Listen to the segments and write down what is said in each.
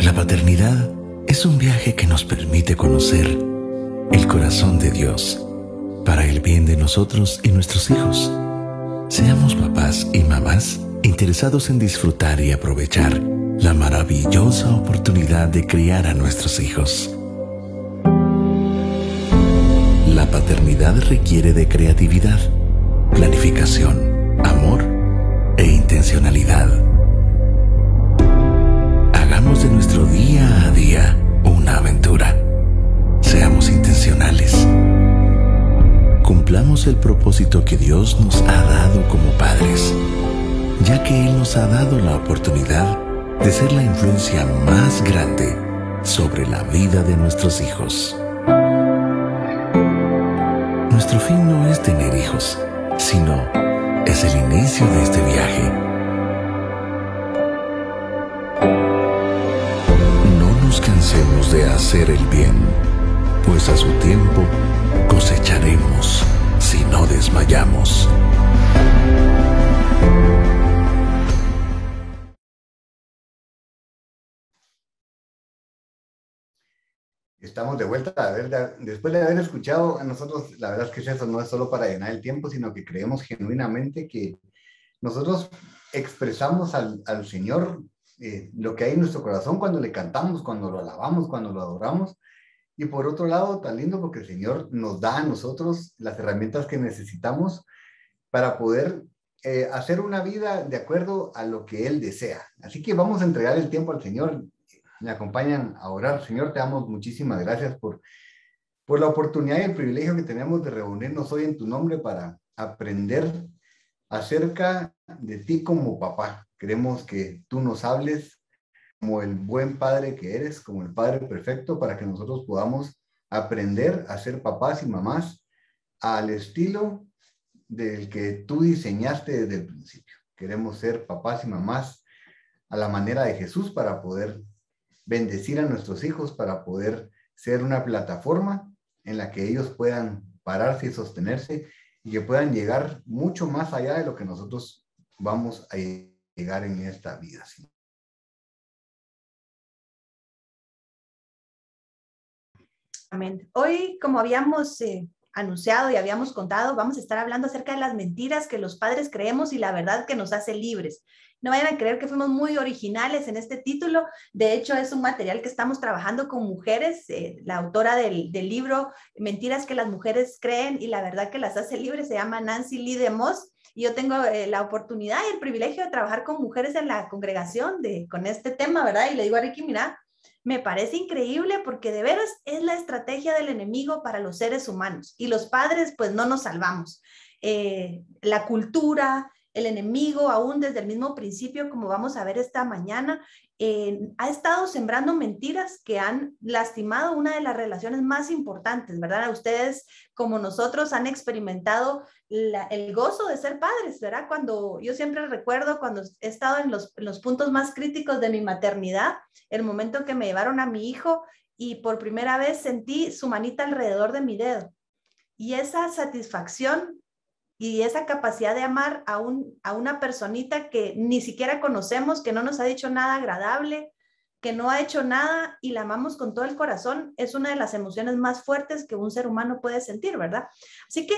La paternidad es un viaje que nos permite conocer el corazón de Dios para el bien de nosotros y nuestros hijos. Seamos papás y mamás interesados en disfrutar y aprovechar la maravillosa oportunidad de criar a nuestros hijos. La paternidad requiere de creatividad, planificación, amor e intencionalidad. Hagamos de nuestro día a día una aventura. Seamos intencionales. Cumplamos el propósito que Dios nos ha dado como padres, ya que Él nos ha dado la oportunidad de ser la influencia más grande sobre la vida de nuestros hijos. Nuestro fin no es tener hijos, sino es el inicio de este viaje. No nos cansemos de hacer el bien, pues a su tiempo cosecharemos si no desmayamos. Estamos de vuelta, después de haber escuchado a nosotros, la verdad es que eso no es solo para llenar el tiempo, sino que creemos genuinamente que nosotros expresamos al Señor lo que hay en nuestro corazón cuando le cantamos, cuando lo alabamos, cuando lo adoramos. Y por otro lado, tan lindo porque el Señor nos da a nosotros las herramientas que necesitamos para poder hacer una vida de acuerdo a lo que Él desea. Así que vamos a entregar el tiempo al Señor. Me acompañan a orar. Señor, te damos muchísimas gracias por la oportunidad y el privilegio que tenemos de reunirnos hoy en tu nombre para aprender acerca de ti como papá. Queremos que tú nos hables como el buen padre que eres, como el padre perfecto, para que nosotros podamos aprender a ser papás y mamás al estilo del que tú diseñaste desde el principio. Queremos ser papás y mamás a la manera de Jesús para poder bendecir a nuestros hijos, para poder ser una plataforma en la que ellos puedan pararse y sostenerse y que puedan llegar mucho más allá de lo que nosotros vamos a llegar en esta vida. ¿Sí? Amén. Hoy, como habíamos anunciado y habíamos contado, vamos a estar hablando acerca de las mentiras que los padres creemos y la verdad que nos hace libres. No vayan a creer que fuimos muy originales en este título. De hecho, es un material que estamos trabajando con mujeres. La autora del libro Mentiras que las mujeres creen y la verdad que las hace libres se llama Nancy Lee DeMoss. Y yo tengo la oportunidad y el privilegio de trabajar con mujeres en la congregación con este tema, ¿verdad? Y le digo a Ricky, mira, me parece increíble porque de veras es la estrategia del enemigo para los seres humanos. Y los padres, pues no nos salvamos. La cultura, el enemigo, aún desde el mismo principio, como vamos a ver esta mañana, ha estado sembrando mentiras que han lastimado una de las relaciones más importantes, ¿verdad? Ustedes, como nosotros, han experimentado el gozo de ser padres, ¿verdad? Cuando yo siempre recuerdo cuando he estado en los puntos más críticos de mi maternidad, el momento en que me llevaron a mi hijo y por primera vez sentí su manita alrededor de mi dedo. Y esa satisfacción y esa capacidad de amar a una personita que ni siquiera conocemos, que no nos ha dicho nada agradable, que no ha hecho nada y la amamos con todo el corazón, es una de las emociones más fuertes que un ser humano puede sentir, ¿verdad? Así que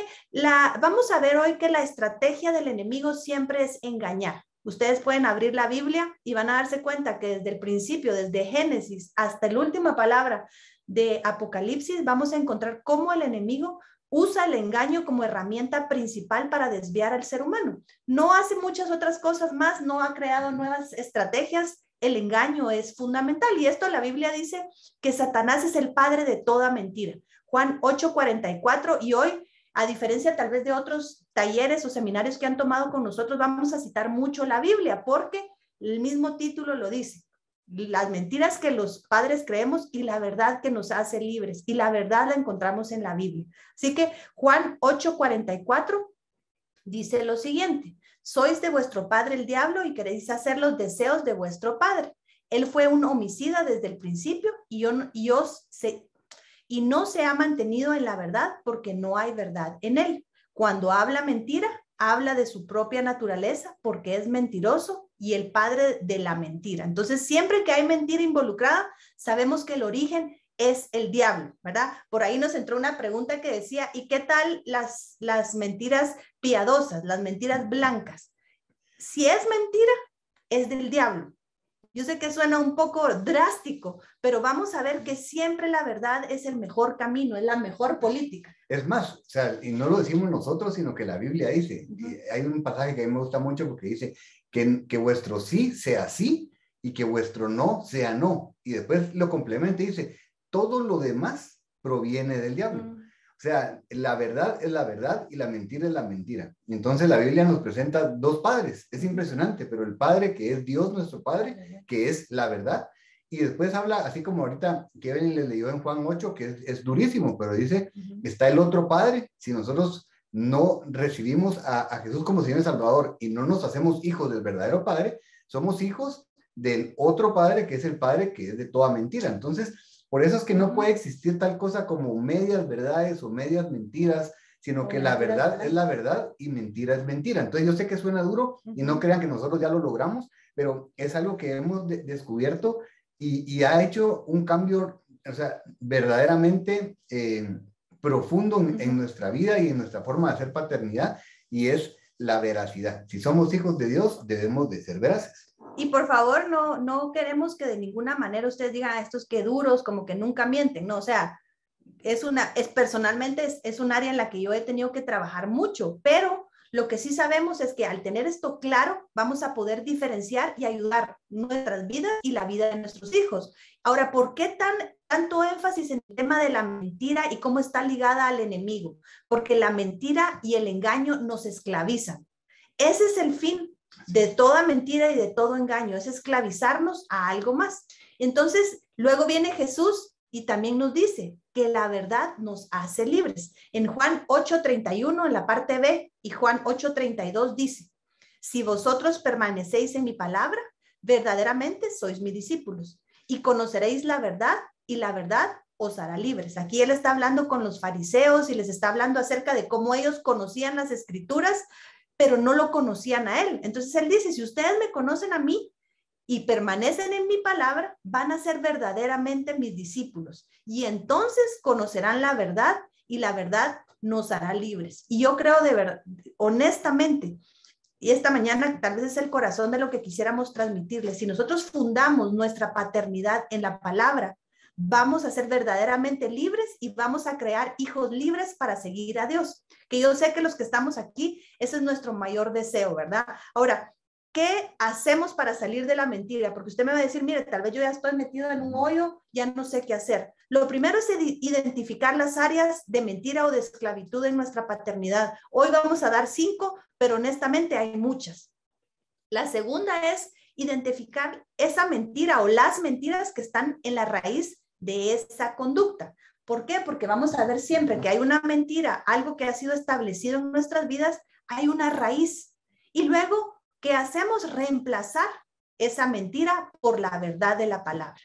vamos a ver hoy que la estrategia del enemigo siempre es engañar. Ustedes pueden abrir la Biblia y van a darse cuenta que desde el principio, desde Génesis hasta la última palabra de Apocalipsis, vamos a encontrar cómo el enemigo usa el engaño como herramienta principal para desviar al ser humano. No hace muchas otras cosas más, no ha creado nuevas estrategias. El engaño es fundamental y esto la Biblia dice que Satanás es el padre de toda mentira. Juan 8:44 y hoy, a diferencia tal vez de otros talleres o seminarios que han tomado con nosotros, vamos a citar mucho la Biblia porque el mismo título lo dice. Las mentiras que los padres creemos y la verdad que nos hace libres. Y la verdad la encontramos en la Biblia. Así que Juan 8:44 dice lo siguiente: sois de vuestro padre el diablo y queréis hacer los deseos de vuestro padre. Él fue un homicida desde el principio y no se ha mantenido en la verdad porque no hay verdad en él. Cuando habla mentira, habla de su propia naturaleza porque es mentiroso y el padre de la mentira. Entonces, siempre que hay mentira involucrada, sabemos que el origen es el diablo, ¿verdad? Por ahí nos entró una pregunta que decía, ¿y qué tal las mentiras piadosas, las mentiras blancas? Si es mentira, es del diablo. Yo sé que suena un poco drástico, pero vamos a ver que siempre la verdad es el mejor camino, es la mejor política. Es más, o sea, y no lo decimos nosotros, sino que la Biblia dice, hay un pasaje que a mí me gusta mucho porque dice que vuestro sí sea sí y que vuestro no sea no. Y después lo complementa y dice, todo lo demás proviene del diablo. O sea, la verdad es la verdad y la mentira es la mentira. Entonces la Biblia nos presenta dos padres. Es impresionante, pero el Padre que es Dios, nuestro Padre, que es la verdad. Y después habla, así como ahorita Kevin le leyó en Juan 8, que es durísimo, pero dice, está el otro Padre. Si nosotros no recibimos a Jesús como Señor y Salvador y no nos hacemos hijos del verdadero Padre, somos hijos del otro Padre, que es el Padre que es de toda mentira. Entonces, por eso es que no puede existir tal cosa como medias verdades o medias mentiras, sino que la verdad es la verdad y mentira es mentira. Entonces yo sé que suena duro y no crean que nosotros ya lo logramos, pero es algo que hemos descubierto y ha hecho un cambio, o sea, verdaderamente profundo en nuestra vida y en nuestra forma de hacer paternidad, y es la veracidad. Si somos hijos de Dios, debemos de ser veraces. Y por favor, no queremos que de ninguna manera ustedes digan estos que duros, como que nunca mienten, no, o sea, personalmente es un área en la que yo he tenido que trabajar mucho, pero lo que sí sabemos es que al tener esto claro, vamos a poder diferenciar y ayudar nuestras vidas y la vida de nuestros hijos. Ahora, ¿por qué tanto énfasis en el tema de la mentira y cómo está ligada al enemigo? Porque la mentira y el engaño nos esclavizan. Ese es el fin de toda mentira y de todo engaño, es esclavizarnos a algo más. Entonces, luego viene Jesús y también nos dice que la verdad nos hace libres. En Juan 8:31, en la parte B, y Juan 8:32 dice, si vosotros permanecéis en mi palabra, verdaderamente sois mis discípulos y conoceréis la verdad y la verdad os hará libres. Aquí él está hablando con los fariseos y les está hablando acerca de cómo ellos conocían las escrituras, pero no lo conocían a él. Entonces él dice, si ustedes me conocen a mí y permanecen en mi palabra, van a ser verdaderamente mis discípulos. Y entonces conocerán la verdad y la verdad nos hará libres. Y yo creo de verdad, honestamente, y esta mañana tal vez es el corazón de lo que quisiéramos transmitirles. Si nosotros fundamos nuestra paternidad en la palabra, vamos a ser verdaderamente libres y vamos a crear hijos libres para seguir a Dios. Que yo sé que los que estamos aquí, ese es nuestro mayor deseo, ¿verdad? Ahora, ¿qué hacemos para salir de la mentira? Porque usted me va a decir, mire, tal vez yo ya estoy metido en un hoyo, ya no sé qué hacer. Lo primero es identificar las áreas de mentira o de esclavitud en nuestra paternidad. Hoy vamos a dar 5, pero honestamente hay muchas. La segunda es identificar esa mentira o las mentiras que están en la raíz de esa conducta. ¿Por qué? Porque vamos a ver siempre que hay una mentira, algo que ha sido establecido en nuestras vidas, hay una raíz. Y luego, ¿qué hacemos? Reemplazar esa mentira por la verdad de la palabra.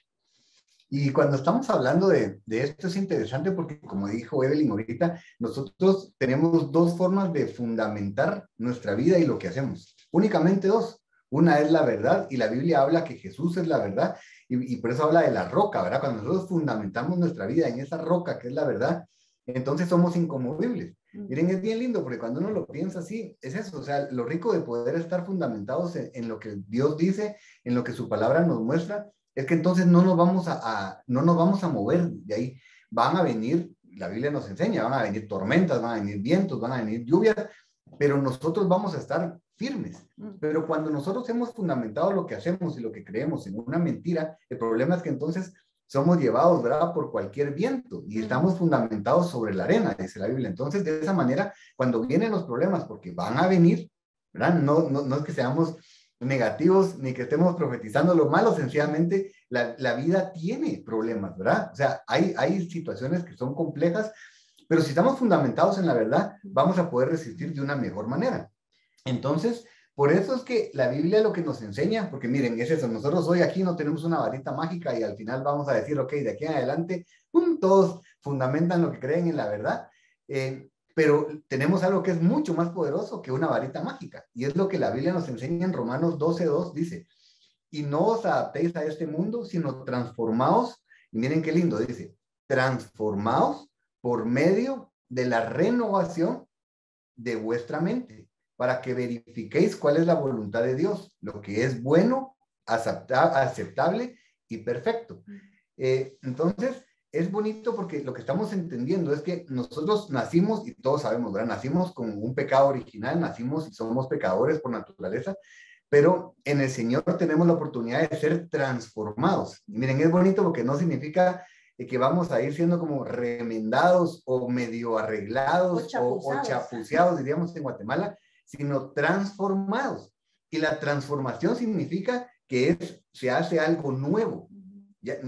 Y cuando estamos hablando de esto es interesante porque, como dijo Evelyn ahorita, nosotros tenemos dos formas de fundamentar nuestra vida y lo que hacemos. Únicamente dos. Una es la verdad, y la Biblia habla que Jesús es la verdad, y por eso habla de la roca, ¿verdad? Cuando nosotros fundamentamos nuestra vida en esa roca que es la verdad, entonces somos inconmovibles. Miren, es bien lindo porque cuando uno lo piensa así, es eso, o sea, lo rico de poder estar fundamentados en lo que Dios dice, en lo que su palabra nos muestra, es que entonces no nos vamos a mover de ahí. Van a venir, la Biblia nos enseña, van a venir tormentas, van a venir vientos, van a venir lluvias, pero nosotros vamos a estar firmes. Pero cuando nosotros hemos fundamentado lo que hacemos y lo que creemos en una mentira, el problema es que entonces somos llevados, ¿verdad?, por cualquier viento y estamos fundamentados sobre la arena, dice la Biblia. Entonces, de esa manera, cuando vienen los problemas, porque van a venir, ¿verdad? No es que seamos negativos ni que estemos profetizando lo malo, sencillamente la vida tiene problemas, ¿verdad? O sea, hay situaciones que son complejas, pero si estamos fundamentados en la verdad, vamos a poder resistir de una mejor manera. Entonces, por eso es que la Biblia lo que nos enseña, porque miren, es eso, nosotros hoy aquí no tenemos una varita mágica y al final vamos a decir, ok, de aquí en adelante, todos fundamentan lo que creen en la verdad. pero tenemos algo que es mucho más poderoso que una varita mágica, y es lo que la Biblia nos enseña en Romanos 12:2, dice, y no os adaptéis a este mundo, sino transformaos, y miren qué lindo, dice, transformaos por medio de la renovación de vuestra mente, para que verifiquéis cuál es la voluntad de Dios, lo que es bueno, aceptable y perfecto. Entonces, es bonito porque lo que estamos entendiendo es que nosotros nacimos, y todos sabemos, ¿verdad? Nacimos con un pecado original, nacimos y somos pecadores por naturaleza, pero en el Señor tenemos la oportunidad de ser transformados. Y miren, es bonito porque no significa que vamos a ir siendo como remendados o medio arreglados o chapuceados, diríamos en Guatemala, sino transformados. Y la transformación significa que se hace algo nuevo. Ya,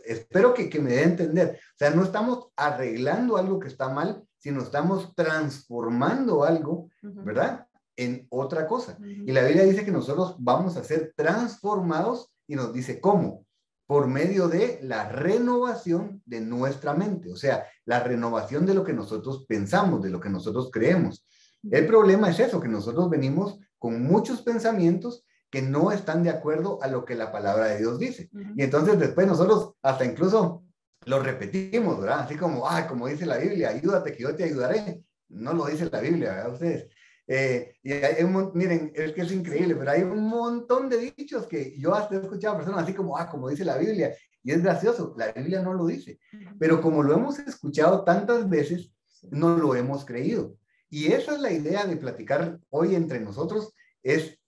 espero que me dé a entender. O sea, no estamos arreglando algo que está mal, sino estamos transformando algo, ¿verdad?, en otra cosa. Y la Biblia dice que nosotros vamos a ser transformados, y nos dice cómo, por medio de la renovación de nuestra mente, o sea, la renovación de lo que nosotros pensamos, de lo que nosotros creemos. El problema es eso, que nosotros venimos con muchos pensamientos que no están de acuerdo a lo que la palabra de Dios dice. Y entonces después nosotros hasta incluso lo repetimos, ¿verdad? Así como, como dice la Biblia, ayúdate que yo te ayudaré. No lo dice la Biblia, ¿verdad? Ustedes. Y miren, es que es increíble, pero hay un montón de dichos que yo hasta he escuchado a personas así como, como dice la Biblia, y es gracioso, la Biblia no lo dice, pero como lo hemos escuchado tantas veces, no lo hemos creído. Y esa es la idea de platicar hoy entre nosotros,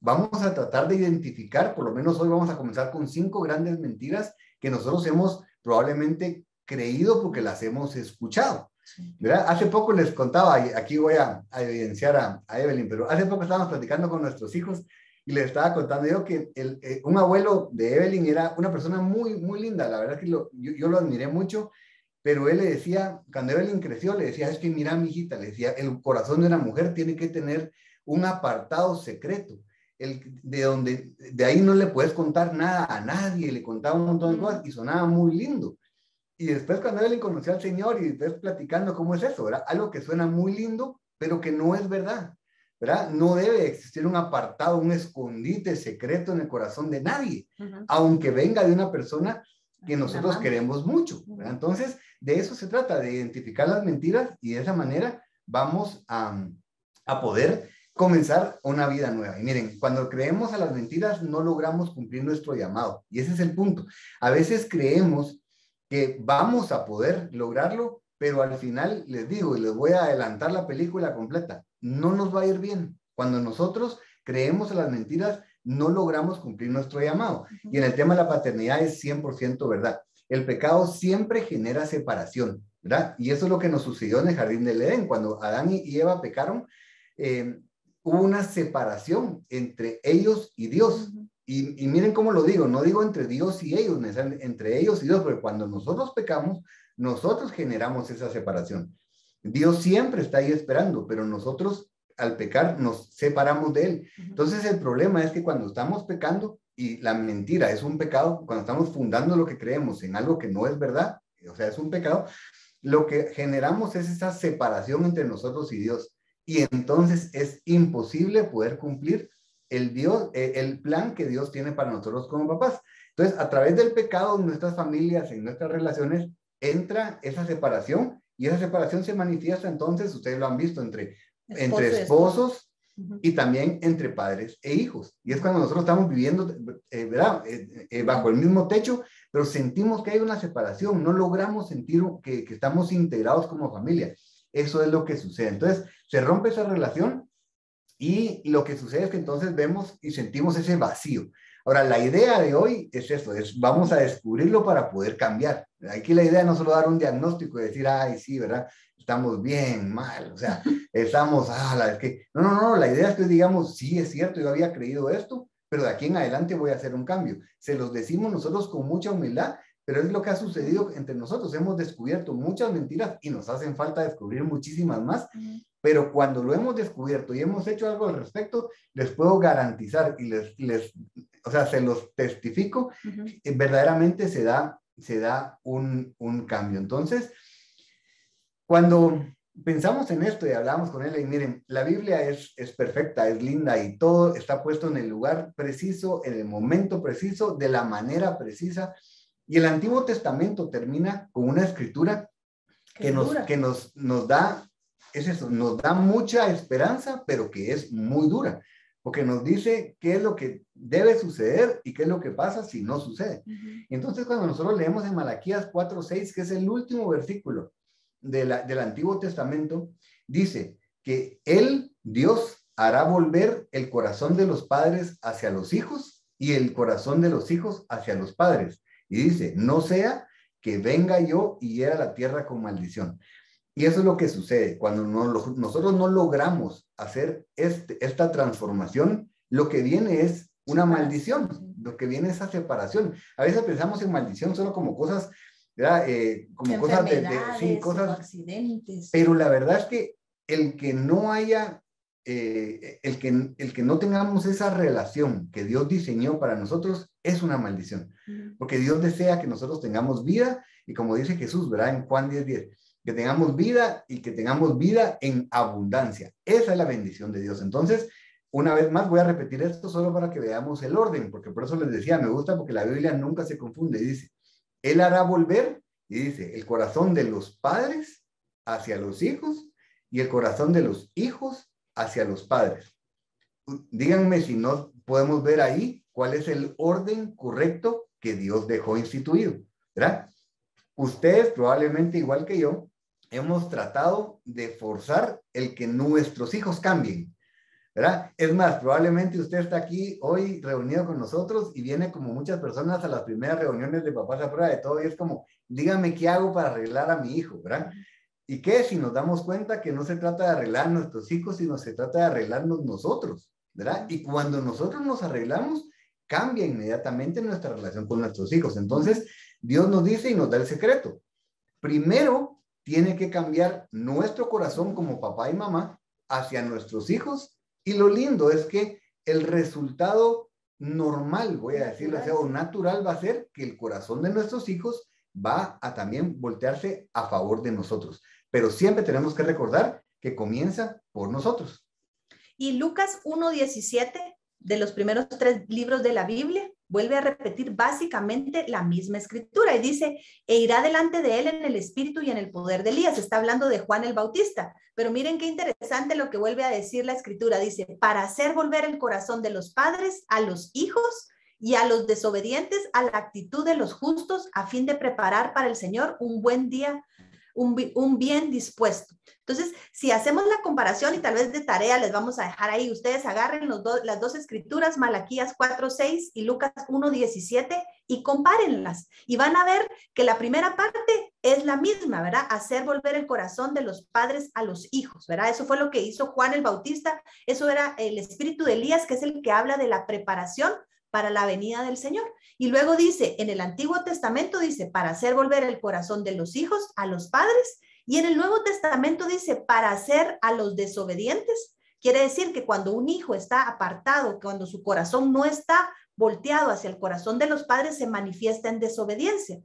vamos a tratar de identificar, por lo menos hoy vamos a comenzar con 5 grandes mentiras que nosotros hemos probablemente creído porque las hemos escuchado. ¿Verdad? Hace poco les contaba, y aquí voy a evidenciar a Evelyn, pero hace poco estábamos platicando con nuestros hijos y les estaba contando yo que un abuelo de Evelyn era una persona muy, muy linda, la verdad que yo lo admiré mucho, pero él le decía, cuando Evelyn creció, le decía, es que mira, mi hijita, le decía, el corazón de una mujer tiene que tener un apartado secreto, de ahí no le puedes contar nada a nadie, le contaba un montón de cosas y sonaba muy lindo. Y después cuando Evelyn conoció al Señor y después platicando cómo es eso, ¿verdad? Algo que suena muy lindo, pero que no es verdad, ¿verdad? No debe existir un apartado, un escondite secreto en el corazón de nadie, aunque venga de una persona que nosotros queremos mucho, ¿verdad? Entonces, de eso se trata, de identificar las mentiras, y de esa manera vamos a poder comenzar una vida nueva. Y miren, cuando creemos a las mentiras no logramos cumplir nuestro llamado, y ese es el punto. A veces creemos que vamos a poder lograrlo, pero al final les digo, y les voy a adelantar la película completa, no nos va a ir bien. Cuando nosotros creemos en las mentiras, no logramos cumplir nuestro llamado. Y en el tema de la paternidad es 100% verdad. El pecado siempre genera separación, ¿verdad? Y eso es lo que nos sucedió en el jardín del Edén. Cuando Adán y Eva pecaron, hubo una separación entre ellos y Dios. Y miren cómo lo digo, no digo entre Dios y ellos, entre ellos y Dios, porque cuando nosotros pecamos, nosotros generamos esa separación. Dios siempre está ahí esperando, pero nosotros al pecar nos separamos de Él. Entonces el problema es que cuando estamos pecando, y la mentira es un pecado, cuando estamos fundando lo que creemos en algo que no es verdad, o sea, es un pecado, lo que generamos es esa separación entre nosotros y Dios. Y entonces es imposible poder cumplir el plan que Dios tiene para nosotros como papás. Entonces, a través del pecado en nuestras familias, en nuestras relaciones, entra esa separación, y esa separación se manifiesta entonces, ustedes lo han visto, entre esposos y también entre padres e hijos. Y es cuando nosotros estamos viviendo, ¿verdad? Bajo el mismo techo, pero sentimos que hay una separación, no logramos sentir que estamos integrados como familia. Eso es lo que sucede. Entonces, se rompe esa relación, y lo que sucede es que entonces vemos y sentimos ese vacío. Ahora, la idea de hoy es eso, vamos a descubrirlo para poder cambiar. Aquí la idea no es solo dar un diagnóstico y decir, ay, sí, ¿verdad? Estamos bien, mal, o sea, estamos, es que, no, la idea es que digamos, sí, es cierto, yo había creído esto, pero de aquí en adelante voy a hacer un cambio. Se los decimos nosotros con mucha humildad, pero es lo que ha sucedido entre nosotros. Hemos descubierto muchas mentiras y nos hacen falta descubrir muchísimas más. Pero cuando lo hemos descubierto y hemos hecho algo al respecto, les puedo garantizar y o sea, se los testifico, verdaderamente se da un cambio. Entonces, cuando pensamos en esto y hablamos con él y miren, la Biblia es perfecta, es linda y todo está puesto en el lugar preciso, en el momento preciso, de la manera precisa. Y el Antiguo Testamento termina con una escritura que nos da, es eso, nos da mucha esperanza, pero que es muy dura, porque nos dice qué es lo que debe suceder y qué es lo que pasa si no sucede. Entonces, cuando nosotros leemos en Malaquías 4:6, que es el último versículo del Antiguo Testamento, dice que Dios, hará volver el corazón de los padres hacia los hijos y el corazón de los hijos hacia los padres. Y dice, no sea que venga yo y hiera la tierra con maldición. Y eso es lo que sucede. Cuando nosotros no logramos hacer esta transformación, lo que viene es una maldición, lo que viene es esa separación. A veces pensamos en maldición solo como cosas, ¿verdad? Como cosas sí, cosas, accidentes. Pero la verdad es que el que no haya, el que no tengamos esa relación que Dios diseñó para nosotros es una maldición. Porque Dios desea que nosotros tengamos vida y como dice Jesús, ¿verdad? En Juan 10:10, que tengamos vida y que tengamos vida en abundancia. Esa es la bendición de Dios. Entonces, una vez más voy a repetir esto solo para que veamos el orden, porque por eso les decía, me gusta porque la Biblia nunca se confunde. Dice, Él hará volver, y dice, el corazón de los padres hacia los hijos y el corazón de los hijos hacia los padres. Díganme si no podemos ver ahí cuál es el orden correcto que Dios dejó instituido, ¿verdad? Ustedes probablemente igual que yo hemos tratado de forzar el que nuestros hijos cambien, ¿verdad? Es más, probablemente usted está aquí hoy reunido con nosotros y viene como muchas personas a las primeras reuniones de Papás a Prueba de Todo y es como, dígame qué hago para arreglar a mi hijo, ¿verdad? ¿Y qué? Si nos damos cuenta que no se trata de arreglar a nuestros hijos, sino se trata de arreglarnos nosotros, ¿verdad? Y cuando nosotros nos arreglamos, cambia inmediatamente nuestra relación con nuestros hijos. Entonces, Dios nos dice y nos da el secreto. Primero, tiene que cambiar nuestro corazón como papá y mamá hacia nuestros hijos. Y lo lindo es que el resultado normal, voy a decirlo así, o natural, va a ser que el corazón de nuestros hijos va a también voltearse a favor de nosotros. Pero siempre tenemos que recordar que comienza por nosotros. Y Lucas 1:17, de los primeros 3 libros de la Biblia, vuelve a repetir básicamente la misma escritura y dice, e irá delante de él en el espíritu y en el poder de Elías. Está hablando de Juan el Bautista, pero miren qué interesante lo que vuelve a decir la escritura. Dice, para hacer volver el corazón de los padres a los hijos y a los desobedientes a la actitud de los justos, a fin de preparar para el Señor un buen día, un bien dispuesto. Entonces, si hacemos la comparación y tal vez de tarea les vamos a dejar ahí, ustedes agarren las dos escrituras, Malaquías 4:6 y Lucas 1:17 y compárenlas y van a ver que la primera parte es la misma, ¿verdad? Hacer volver el corazón de los padres a los hijos, ¿verdad? Eso fue lo que hizo Juan el Bautista, eso era el espíritu de Elías, que es el que habla de la preparación para la venida del Señor. Y luego dice, en el Antiguo Testamento dice, para hacer volver el corazón de los hijos a los padres, y en el Nuevo Testamento dice, para hacer a los desobedientes. Quiere decir que cuando un hijo está apartado, cuando su corazón no está volteado hacia el corazón de los padres, se manifiesta en desobediencia.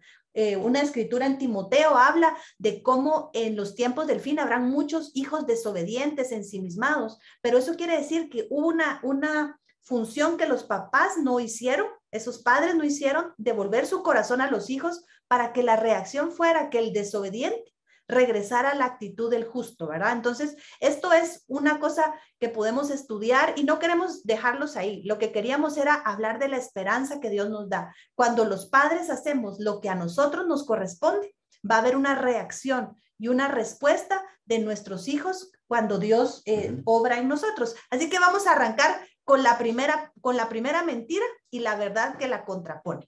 Una escritura en Timoteo habla de cómo en los tiempos del fin habrán muchos hijos desobedientes, ensimismados, pero eso quiere decir que hubo una función que los papás no hicieron, esos padres no hicieron, devolver su corazón a los hijos para que la reacción fuera que el desobediente regresara a la actitud del justo, ¿verdad? Entonces, esto es una cosa que podemos estudiar y no queremos dejarlos ahí. Lo que queríamos era hablar de la esperanza que Dios nos da. Cuando los padres hacemos lo que a nosotros nos corresponde, va a haber una reacción y una respuesta de nuestros hijos cuando Dios obra en nosotros. Así que vamos a arrancar con la primera mentira y la verdad que la contrapone.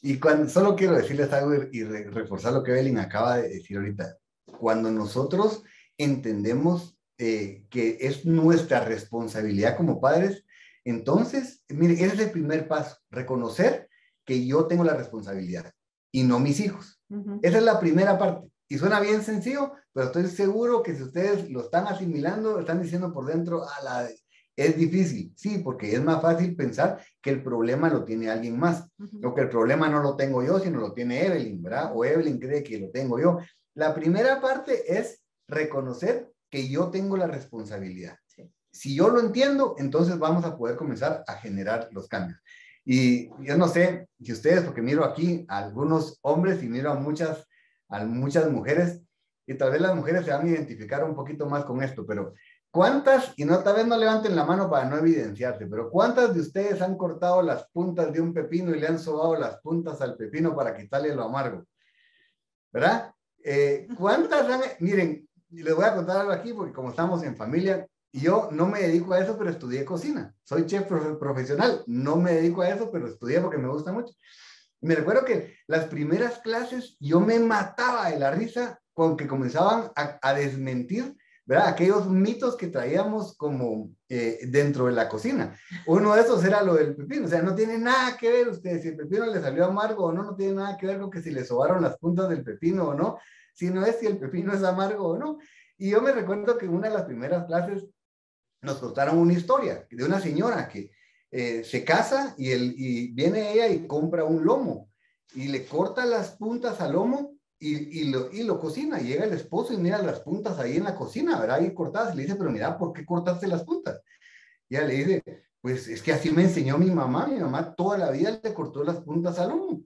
Y solo quiero decirles algo y reforzar lo que Evelyn acaba de decir ahorita. Cuando nosotros entendemos que es nuestra responsabilidad como padres, entonces, mire, ese es el primer paso, reconocer que yo tengo la responsabilidad y no mis hijos. Esa es la primera parte. Y suena bien sencillo, pero estoy seguro que si ustedes lo están asimilando, están diciendo por dentro, es difícil, sí, porque es más fácil pensar que el problema lo tiene alguien más, o que el problema no lo tengo yo, sino lo tiene Evelyn, ¿verdad? O Evelyn cree que lo tengo yo. La primera parte es reconocer que yo tengo la responsabilidad. Sí. Si yo lo entiendo, entonces vamos a poder comenzar a generar los cambios. Y yo no sé si ustedes, porque miro aquí a algunos hombres y miro a muchas mujeres, y tal vez las mujeres se van a identificar un poquito más con esto, pero ¿cuántas, y no, tal vez no levanten la mano para no evidenciarse, pero cuántas de ustedes han cortado las puntas de un pepino y le han sobado las puntas al pepino para quitarle lo amargo? ¿Verdad? ¿Cuántas han, miren, les voy a contar algo aquí porque como estamos en familia, yo no me dedico a eso, pero estudié cocina. Soy chef profesional, no me dedico a eso, pero estudié porque me gusta mucho. Me recuerdo que las primeras clases yo me mataba de la risa con que comenzaban a desmentir, ¿verdad? Aquellos mitos que traíamos como dentro de la cocina. Uno de esos era lo del pepino, o sea, no tiene nada que ver ustedes si el pepino le salió amargo o no, no tiene nada que ver con que si le sobaron las puntas del pepino o no, sino es si el pepino es amargo o no. Y yo me recuerdo que en una de las primeras clases nos contaron una historia de una señora que se casa y viene ella y compra un lomo y le corta las puntas al lomo y lo cocina. Y llega el esposo y mira las puntas ahí en la cocina, ¿verdad? Ahí cortadas. Y le dice, pero mira, ¿por qué cortaste las puntas? Y ella le dice, pues es que así me enseñó mi mamá. Mi mamá toda la vida le cortó las puntas al lomo.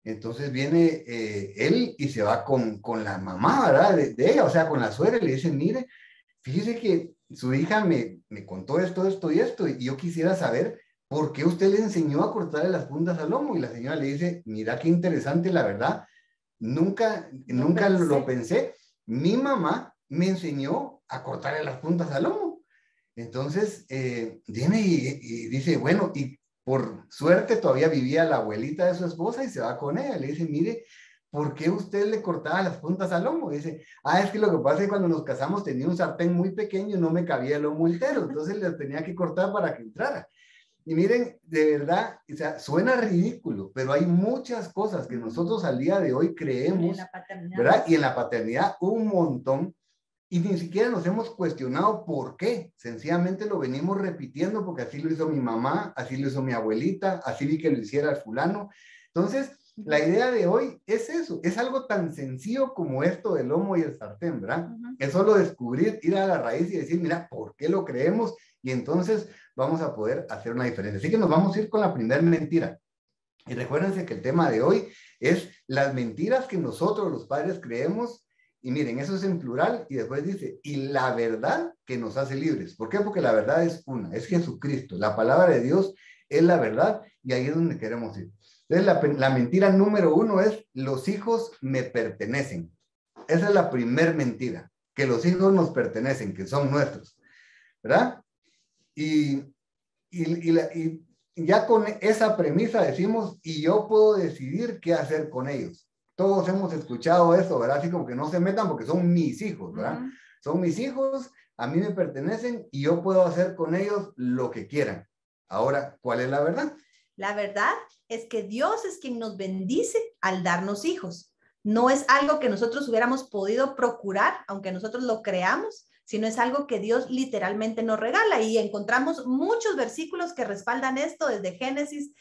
Entonces viene él y se va con la mamá, ¿verdad? De ella, o sea, con la suegra, y le dice, mire, fíjese que su hija me contó esto y esto, y yo quisiera saber por qué usted le enseñó a cortarle las puntas al lomo. Y la señora le dice, mira qué interesante, la verdad, nunca lo pensé. Mi mamá me enseñó a cortarle las puntas al lomo. Entonces, viene y dice, bueno, y por suerte todavía vivía la abuelita de su esposa y se va con ella. Le dice, mire, ¿por qué usted le cortaba las puntas al lomo? Y dice, es que lo que pasa es que cuando nos casamos tenía un sartén muy pequeño y no me cabía el lomo entero, entonces le tenía que cortar para que entrara. Y miren, de verdad, o sea, suena ridículo, pero hay muchas cosas que nosotros al día de hoy creemos, ¿verdad? Y en la paternidad un montón, y ni siquiera nos hemos cuestionado por qué. Sencillamente lo venimos repitiendo porque así lo hizo mi mamá, así lo hizo mi abuelita, así vi que lo hiciera el fulano. Entonces, la idea de hoy es eso, es algo tan sencillo como esto del lomo y el sartén, ¿verdad? Es solo descubrir, ir a la raíz y decir, mira, ¿por qué lo creemos? Y entonces vamos a poder hacer una diferencia. Así que nos vamos a ir con la primera mentira. Y recuérdense que el tema de hoy es las mentiras que nosotros los padres creemos. Y miren, eso es en plural y después dice, y la verdad que nos hace libres. ¿Por qué? Porque la verdad es una, es Jesucristo. La palabra de Dios es la verdad y ahí es donde queremos ir. Entonces, la mentira número 1 es, los hijos me pertenecen. Esa es la primer mentira, que los hijos nos pertenecen, que son nuestros, ¿verdad? Y ya con esa premisa decimos, y yo puedo decidir qué hacer con ellos. Todos hemos escuchado eso, ¿verdad? Así como que no se metan porque son mis hijos, ¿verdad? Son mis hijos, a mí me pertenecen y yo puedo hacer con ellos lo que quieran. Ahora, ¿cuál es la verdad? La verdad es que Dios es quien nos bendice al darnos hijos. No es algo que nosotros hubiéramos podido procurar, aunque nosotros lo creamos, sino es algo que Dios literalmente nos regala. Y encontramos muchos versículos que respaldan esto, desde Génesis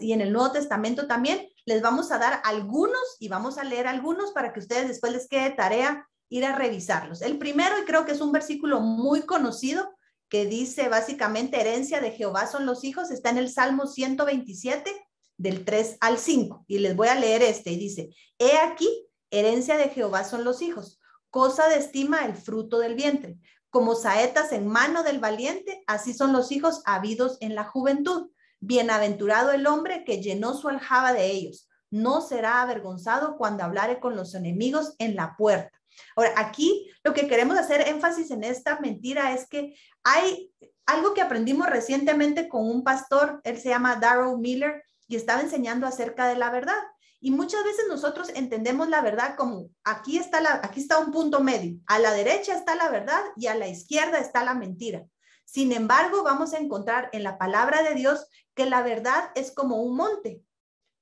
y en el Nuevo Testamento también. Les vamos a dar algunos y vamos a leer algunos para que ustedes después les quede tarea ir a revisarlos. El primero, y creo que es un versículo muy conocido, que dice básicamente, herencia de Jehová son los hijos, está en el Salmo 127, del 3 al 5. Y les voy a leer y dice, he aquí, herencia de Jehová son los hijos, cosa de estima el fruto del vientre. Como saetas en mano del valiente, así son los hijos habidos en la juventud. Bienaventurado el hombre que llenó su aljaba de ellos. No será avergonzado cuando hablare con los enemigos en la puerta. Ahora, aquí lo que queremos hacer énfasis en esta mentira es que hay algo que aprendimos recientemente con un pastor, él se llama Darrell Miller, y estaba enseñando acerca de la verdad. Y muchas veces nosotros entendemos la verdad como aquí está un punto medio, a la derecha está la verdad y a la izquierda está la mentira. Sin embargo, vamos a encontrar en la palabra de Dios que la verdad es como un monte.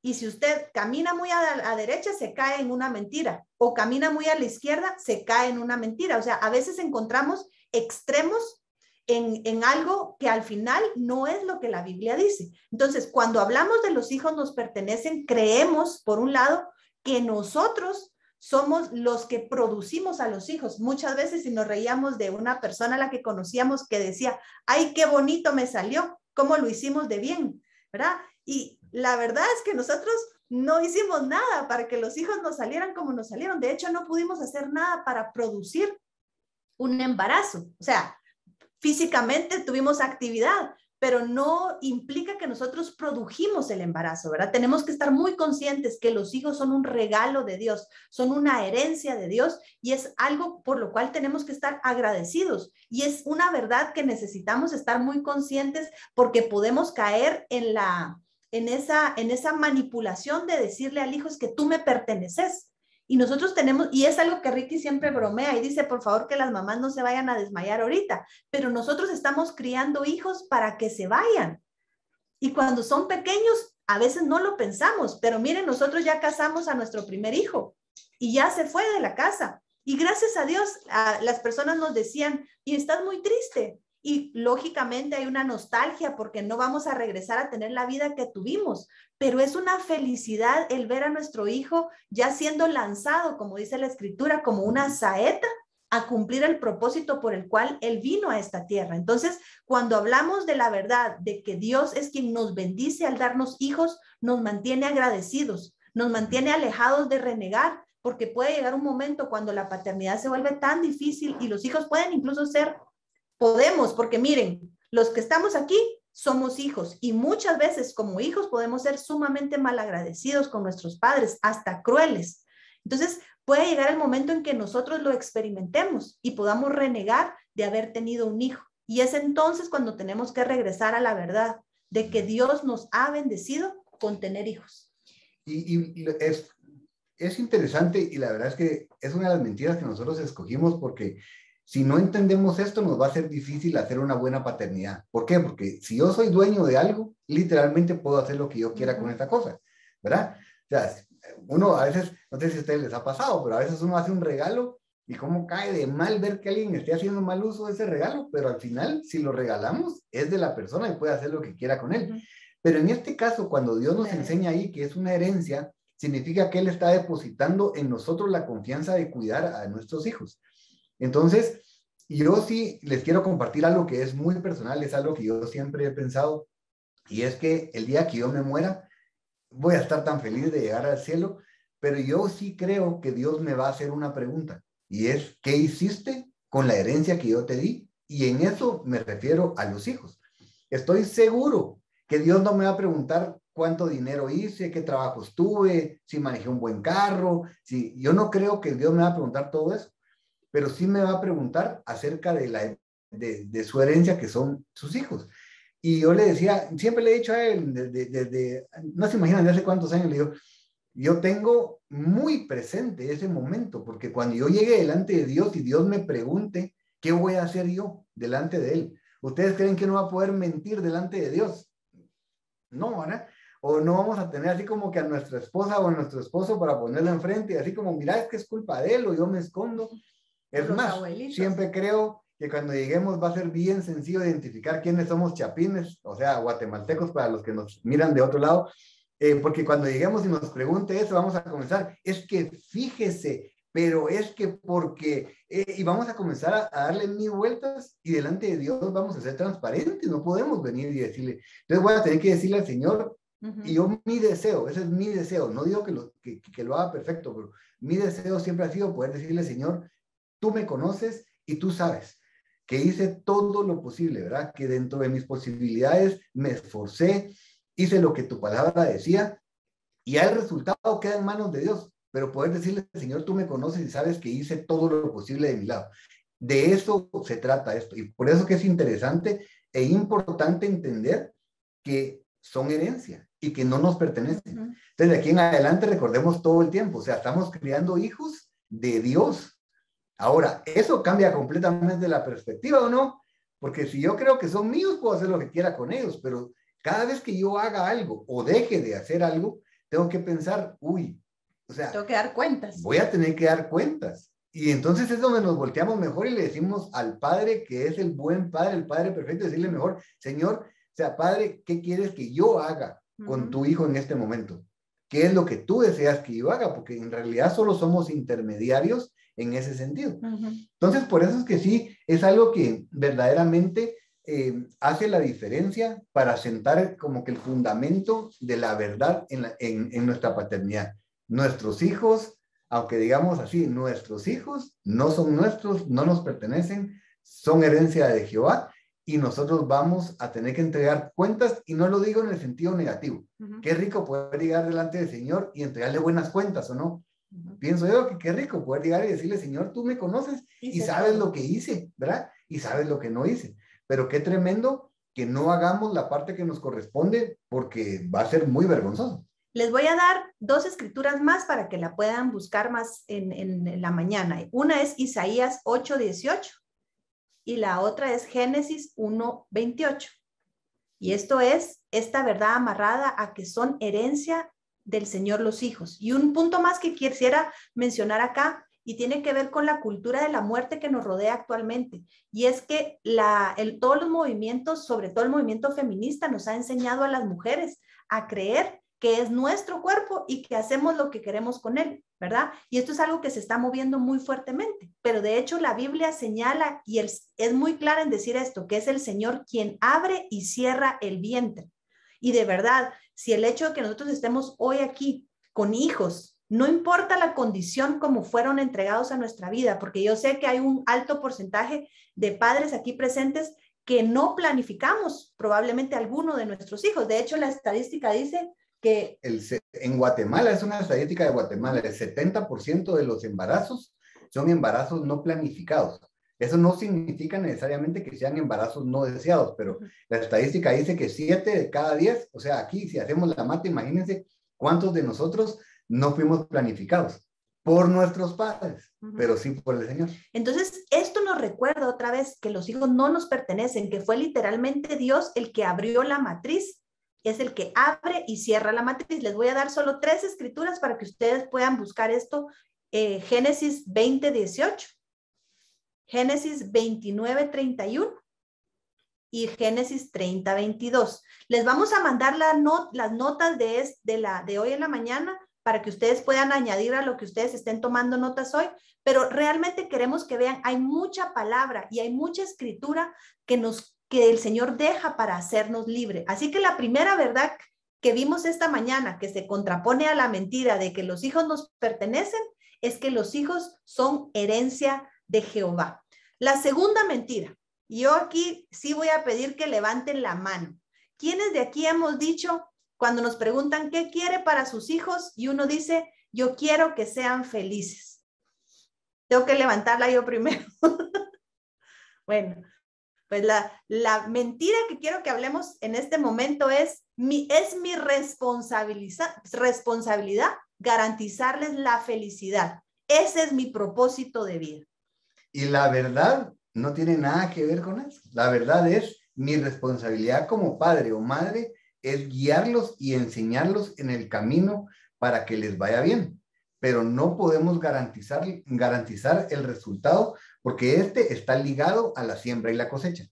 Y si usted camina muy a la derecha, se cae en una mentira, o camina muy a la izquierda, se cae en una mentira. O sea, a veces encontramos extremos en algo que al final no es lo que la Biblia dice. Entonces, cuando hablamos de los hijos nos pertenecen, creemos, por un lado, que nosotros somos los que producimos a los hijos. Muchas veces si nos reíamos de una persona a la que conocíamos que decía, ay, qué bonito me salió, cómo lo hicimos de bien, ¿verdad? Y la verdad es que nosotros no hicimos nada para que los hijos nos salieran como nos salieron. De hecho, no pudimos hacer nada para producir un embarazo. O sea, físicamente tuvimos actividad, pero no implica que nosotros produjimos el embarazo, ¿verdad? Tenemos que estar muy conscientes que los hijos son un regalo de Dios, son una herencia de Dios y es algo por lo cual tenemos que estar agradecidos. Y es una verdad que necesitamos estar muy conscientes porque podemos caer en esa manipulación de decirle al hijo es que tú me perteneces. Y nosotros tenemos, y es algo que Ricky siempre bromea y dice, por favor, que las mamás no se vayan a desmayar ahorita, pero nosotros estamos criando hijos para que se vayan. Y cuando son pequeños, a veces no lo pensamos, pero miren, nosotros ya casamos a nuestro primer hijo y ya se fue de la casa. Y gracias a Dios, las personas nos decían, y estás muy triste. Y lógicamente hay una nostalgia porque no vamos a regresar a tener la vida que tuvimos, pero es una felicidad el ver a nuestro hijo ya siendo lanzado, como dice la escritura, como una saeta a cumplir el propósito por el cual él vino a esta tierra. Entonces, cuando hablamos de la verdad de que Dios es quien nos bendice al darnos hijos, nos mantiene agradecidos, nos mantiene alejados de renegar, porque puede llegar un momento cuando la paternidad se vuelve tan difícil y los hijos pueden incluso ser porque miren, los que estamos aquí somos hijos y muchas veces como hijos podemos ser sumamente malagradecidos con nuestros padres, hasta crueles. Entonces puede llegar el momento en que nosotros lo experimentemos y podamos renegar de haber tenido un hijo. Y es entonces cuando tenemos que regresar a la verdad de que Dios nos ha bendecido con tener hijos. Y es interesante y la verdad es que es una de las mentiras que nosotros escogimos porque si no entendemos esto, nos va a ser difícil hacer una buena paternidad. ¿Por qué? Porque si yo soy dueño de algo, literalmente puedo hacer lo que yo quiera con esta cosa, ¿verdad? O sea, uno a veces, no sé si a ustedes les ha pasado, pero a veces uno hace un regalo y cómo cae de mal ver que alguien esté haciendo mal uso de ese regalo, pero al final, si lo regalamos, es de la persona y puede hacer lo que quiera con él. Pero en este caso, cuando Dios nos enseña ahí que es una herencia, significa que Él está depositando en nosotros la confianza de cuidar a nuestros hijos. Entonces, yo sí les quiero compartir algo que es muy personal, es algo que yo siempre he pensado, y es que el día que yo me muera, voy a estar tan feliz de llegar al cielo, pero yo sí creo que Dios me va a hacer una pregunta, y es, ¿qué hiciste con la herencia que yo te di? Y en eso me refiero a los hijos. Estoy seguro que Dios no me va a preguntar cuánto dinero hice, qué trabajos tuve, si manejé un buen carro, yo no creo que Dios me va a preguntar todo eso. Pero sí me va a preguntar acerca de su herencia, que son sus hijos. Y yo le decía, siempre le he dicho a él, no se imaginan de hace cuántos años, le digo, yo tengo muy presente ese momento, porque cuando yo llegue delante de Dios y Dios me pregunte, ¿qué voy a hacer yo delante de Él? ¿Ustedes creen que no va a poder mentir delante de Dios? No, ¿verdad? O no vamos a tener así como que a nuestra esposa o a nuestro esposo para ponerlo enfrente, y así como, mira, es que es culpa de él, o yo me escondo. Es más, siempre creo que cuando lleguemos va a ser bien sencillo identificar quiénes somos chapines, o sea, guatemaltecos para los que nos miran de otro lado, porque cuando lleguemos y nos pregunte eso, vamos a comenzar, es que fíjese, pero es que porque, y vamos a comenzar a darle mil vueltas y delante de Dios vamos a ser transparentes, no podemos venir y decirle, entonces voy a tener que decirle al Señor, y yo mi deseo, ese es mi deseo, no digo que lo haga perfecto, pero mi deseo siempre ha sido poder decirle, Señor, tú me conoces y tú sabes que hice todo lo posible, ¿verdad? Que dentro de mis posibilidades me esforcé, hice lo que tu palabra decía y ya el resultado queda en manos de Dios. Pero poder decirle, Señor, tú me conoces y sabes que hice todo lo posible de mi lado. De eso se trata esto. Y por eso que es interesante e importante entender que son herencia y que no nos pertenecen. Entonces, de aquí en adelante recordemos todo el tiempo. O sea, estamos criando hijos de Dios. Ahora, eso cambia completamente la perspectiva, ¿o no? Porque si yo creo que son míos, puedo hacer lo que quiera con ellos, pero cada vez que yo haga algo o deje de hacer algo, tengo que pensar, uy, o sea, tengo que dar cuentas. Voy a tener que dar cuentas. Y entonces es donde nos volteamos mejor y le decimos al Padre, que es el buen Padre, el Padre perfecto, decirle mejor, Señor, o sea, Padre, ¿qué quieres que yo haga con tu hijo en este momento? qué es lo que tú deseas que yo haga, porque en realidad solo somos intermediarios en ese sentido. Entonces, por eso es que sí, es algo que verdaderamente hace la diferencia para sentar como que el fundamento de la verdad en nuestra paternidad. Nuestros hijos, aunque digamos así, nuestros hijos no son nuestros, no nos pertenecen, son herencia de Jehová, y nosotros vamos a tener que entregar cuentas, y no lo digo en el sentido negativo. Qué rico poder llegar delante del Señor y entregarle buenas cuentas, ¿o no? Pienso yo que qué rico poder llegar y decirle, Señor, tú me conoces y sabes lo que hice, ¿verdad? Y sabes lo que no hice. Pero qué tremendo que no hagamos la parte que nos corresponde, porque va a ser muy vergonzoso. Les voy a dar 2 escrituras más para que la puedan buscar más en la mañana. Una es Isaías 8:18 y la otra es Génesis 1:28. Y esto es esta verdad amarrada a que son herencia del Señor los hijos. Y un punto más que quisiera mencionar acá, y tiene que ver con la cultura de la muerte que nos rodea actualmente. Y es que todos los movimientos, sobre todo el movimiento feminista, nos ha enseñado a las mujeres a creer que es nuestro cuerpo y que hacemos lo que queremos con él, ¿verdad? Y esto es algo que se está moviendo muy fuertemente, pero de hecho la Biblia señala, y es muy clara en decir esto, que es el Señor quien abre y cierra el vientre. Y de verdad, si el hecho de que nosotros estemos hoy aquí con hijos, no importa la condición como fueron entregados a nuestra vida, porque yo sé que hay un alto porcentaje de padres aquí presentes que no planificamos probablemente alguno de nuestros hijos. De hecho, la estadística dice que... En Guatemala, es una estadística de Guatemala, el 70% de los embarazos son embarazos no planificados. Eso no significa necesariamente que sean embarazos no deseados, pero la estadística dice que 7 de cada 10, o sea, aquí si hacemos la mate, imagínense cuántos de nosotros no fuimos planificados por nuestros padres, pero sí por el Señor. Entonces, esto nos recuerda otra vez que los hijos no nos pertenecen, que fue literalmente Dios el que abrió la matriz, es el que abre y cierra la matriz. Les voy a dar solo 3 escrituras para que ustedes puedan buscar esto. Génesis 20:18, Génesis 29:31 y Génesis 30:22. Les vamos a mandar las notas de hoy en la mañana para que ustedes puedan añadir a lo que ustedes estén tomando notas hoy, pero realmente queremos que vean, hay mucha palabra y hay mucha escritura que el Señor deja para hacernos libres. Así que la primera verdad que vimos esta mañana, que se contrapone a la mentira de que los hijos nos pertenecen, es que los hijos son herencia de Jehová. La segunda mentira, y yo aquí sí voy a pedir que levanten la mano. ¿Quiénes de aquí hemos dicho, cuando nos preguntan qué quiere para sus hijos, y uno dice, yo quiero que sean felices? Tengo que levantarla yo primero. Bueno, pues la mentira que quiero que hablemos en este momento es mi responsabilidad garantizarles la felicidad. Ese es mi propósito de vida. Y la verdad no tiene nada que ver con eso. La verdad es mi responsabilidad como padre o madre es guiarlos y enseñarlos en el camino para que les vaya bien. Pero no podemos garantizar el resultado porque está ligado a la siembra y la cosecha.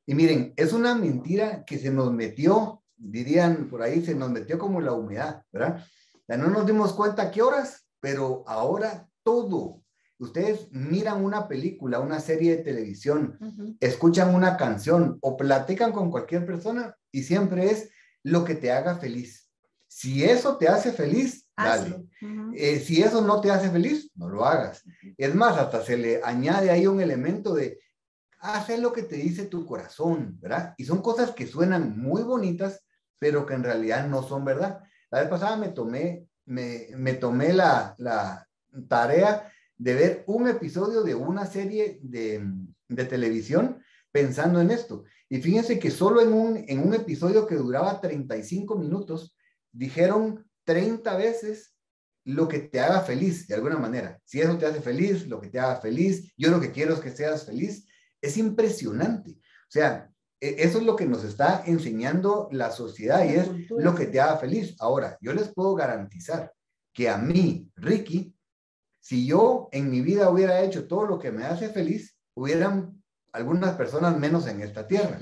Y miren, es una mentira que se nos metió, dirían por ahí, se nos metió como la humedad, ¿verdad? Ya no nos dimos cuenta a qué horas, pero ahora todo. Ustedes miran una película, una serie de televisión, escuchan una canción o platican con cualquier persona y siempre es lo que te haga feliz. Si eso te hace feliz, dale. Si eso no te hace feliz, no lo hagas. Es más, hasta se le añade ahí un elemento de hacer lo que te dice tu corazón, ¿verdad? Y son cosas que suenan muy bonitas, pero que en realidad no son verdad. La vez pasada me tomé la tarea de ver un episodio de una serie de televisión pensando en esto. Y fíjense que solo en un episodio que duraba 35 minutos, dijeron 30 veces lo que te haga feliz, de alguna manera. Si eso te hace feliz, lo que te haga feliz, yo lo que quiero es que seas feliz. Es impresionante. O sea, eso es lo que nos está enseñando la sociedad y es lo que te haga feliz. Ahora, yo les puedo garantizar que a mí, Ricky, si yo en mi vida hubiera hecho todo lo que me hace feliz, hubieran algunas personas menos en esta tierra.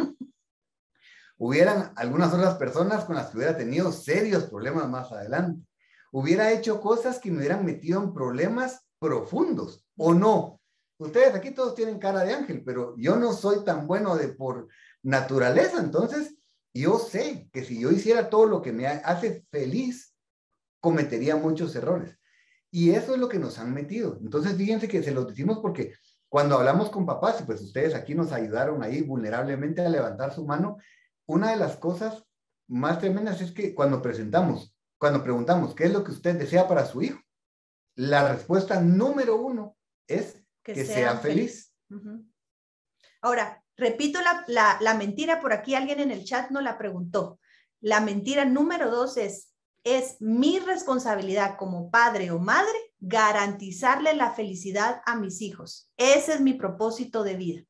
Hubieran algunas otras personas con las que hubiera tenido serios problemas más adelante. hubiera hecho cosas que me hubieran metido en problemas profundos, ¿o no? Ustedes aquí todos tienen cara de ángel, pero yo no soy tan bueno por naturaleza, entonces yo sé que si yo hiciera todo lo que me hace feliz, cometería muchos errores. Y eso es lo que nos han metido. Entonces, fíjense que se los decimos porque cuando hablamos con papás, y pues ustedes aquí nos ayudaron ahí vulnerablemente a levantar su mano, una de las cosas más tremendas es que cuando preguntamos qué es lo que usted desea para su hijo, la respuesta número 1 es que sea feliz. Ahora, repito la mentira, por aquí alguien en el chat nos la preguntó. La mentira número 2 es mi responsabilidad como padre o madre garantizarle la felicidad a mis hijos. Ese es mi propósito de vida.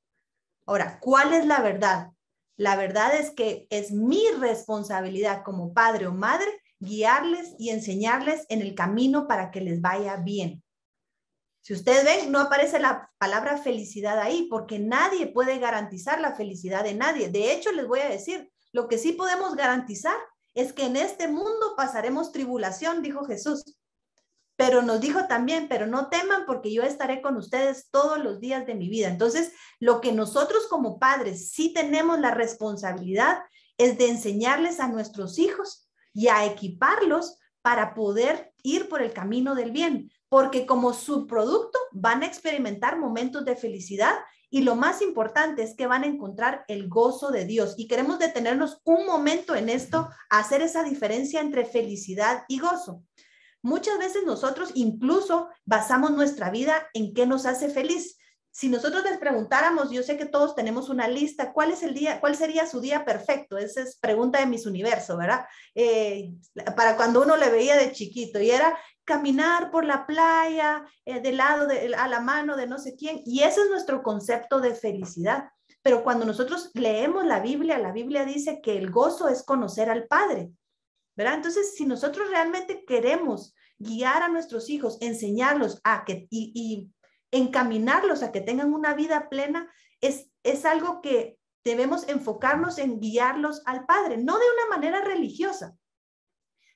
Ahora, ¿cuál es la verdad? La verdad es que es mi responsabilidad como padre o madre guiarles y enseñarles en el camino para que les vaya bien. Si ustedes ven, no aparece la palabra felicidad ahí, porque nadie puede garantizar la felicidad de nadie. De hecho, les voy a decir, lo que sí podemos garantizar es que en este mundo pasaremos tribulación, dijo Jesús. Pero nos dijo también, pero no teman porque yo estaré con ustedes todos los días de mi vida. Entonces, lo que nosotros como padres sí tenemos la responsabilidad es de enseñarles a nuestros hijos y a equiparlos para poder ir por el camino del bien, porque como subproducto van a experimentar momentos de felicidad y lo más importante es que van a encontrar el gozo de Dios. Y queremos detenernos un momento en esto, a hacer esa diferencia entre felicidad y gozo. Muchas veces nosotros incluso basamos nuestra vida en qué nos hace feliz. Si nosotros les preguntáramos, yo sé que todos tenemos una lista, ¿cuál sería su día perfecto? Esa es pregunta de Miss Universo, ¿verdad? Para cuando uno le veía de chiquito y era caminar por la playa, a la mano de no sé quién, y ese es nuestro concepto de felicidad. Pero cuando nosotros leemos la Biblia dice que el gozo es conocer al Padre, ¿verdad? Entonces, si nosotros realmente queremos guiar a nuestros hijos, enseñarlos y encaminarlos a que tengan una vida plena, es algo que debemos enfocarnos en guiarlos al Padre, no de una manera religiosa,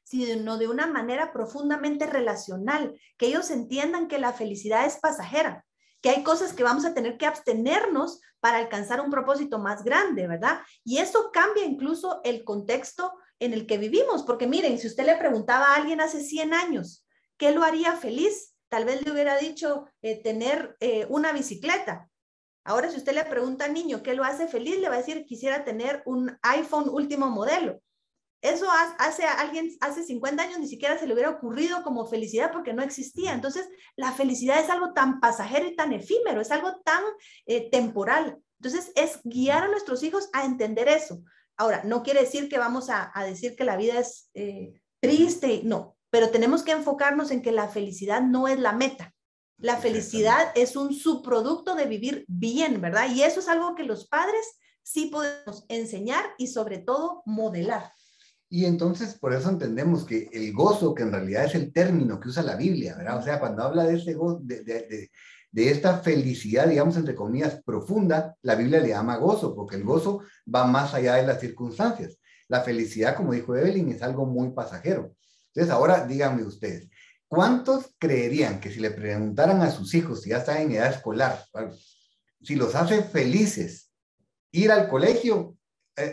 sino de una manera profundamente relacional, que ellos entiendan que la felicidad es pasajera, que hay cosas que vamos a tener que abstenernos para alcanzar un propósito más grande, ¿verdad? Y eso cambia incluso el contexto en el que vivimos, porque miren, si usted le preguntaba a alguien hace 100 años, ¿qué lo haría feliz? Tal vez le hubiera dicho tener una bicicleta. Ahora, si usted le pregunta al niño qué lo hace feliz, le va a decir quisiera tener un iPhone último modelo. Eso hace 50 años ni siquiera se le hubiera ocurrido como felicidad porque no existía. Entonces, la felicidad es algo tan pasajero y tan efímero, es algo tan temporal. Entonces, es guiar a nuestros hijos a entender eso. Ahora, no quiere decir que vamos a decir que la vida es triste, no. Pero tenemos que enfocarnos en que la felicidad no es la meta. La felicidad es un subproducto de vivir bien, ¿verdad? Y eso es algo que los padres sí podemos enseñar y sobre todo modelar. Y entonces por eso entendemos que el gozo, que en realidad es el término que usa la Biblia, ¿verdad? O sea, cuando habla de ese gozo, de esta felicidad, digamos, entre comillas, profunda, la Biblia le llama gozo, porque el gozo va más allá de las circunstancias. La felicidad, como dijo Evelyn, es algo muy pasajero. Entonces, ahora díganme ustedes, ¿cuántos creerían que si le preguntaran a sus hijos, si ya están en edad escolar, si los hace felices ir al colegio?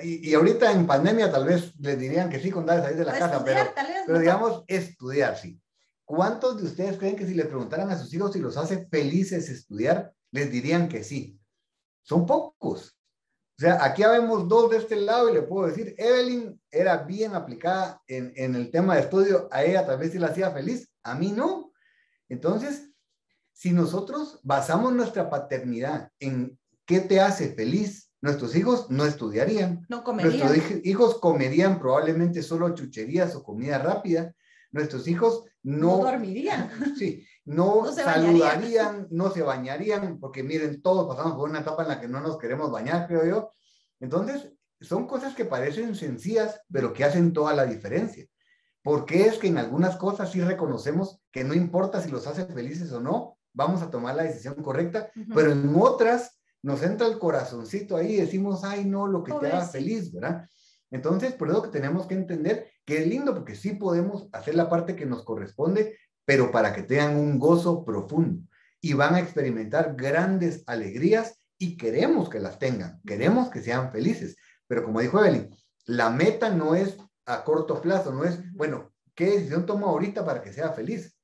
Y ahorita en pandemia tal vez les dirían que sí con dar salir de la casa, pero digamos estudiar, sí. ¿Cuántos de ustedes creen que si le preguntaran a sus hijos si los hace felices estudiar, les dirían que sí? Son pocos. O sea, aquí habemos dos de este lado y le puedo decir, Evelyn era bien aplicada en el tema de estudio, a ella tal vez sí la hacía feliz, a mí no. Entonces, si nosotros basamos nuestra paternidad en qué te hace feliz, nuestros hijos no estudiarían. No comerían. Nuestros hijos comerían probablemente solo chucherías o comida rápida. Nuestros hijos no dormirían. Sí, no saludarían, no se bañarían, porque miren, todos pasamos por una etapa en la que no nos queremos bañar, creo yo. Entonces, son cosas que parecen sencillas, pero que hacen toda la diferencia. Porque es que en algunas cosas sí reconocemos que no importa si los hace felices o no, vamos a tomar la decisión correcta, pero en otras nos entra el corazoncito ahí y decimos, ay no, lo que te haga feliz, ¿verdad? Entonces, por eso que tenemos que entender que es lindo, porque sí podemos hacer la parte que nos corresponde, pero para que tengan un gozo profundo y van a experimentar grandes alegrías y queremos que las tengan, queremos que sean felices. Pero como dijo Evelyn, la meta no es a corto plazo, no es, bueno, ¿qué decisión tomo ahorita para que sea feliz?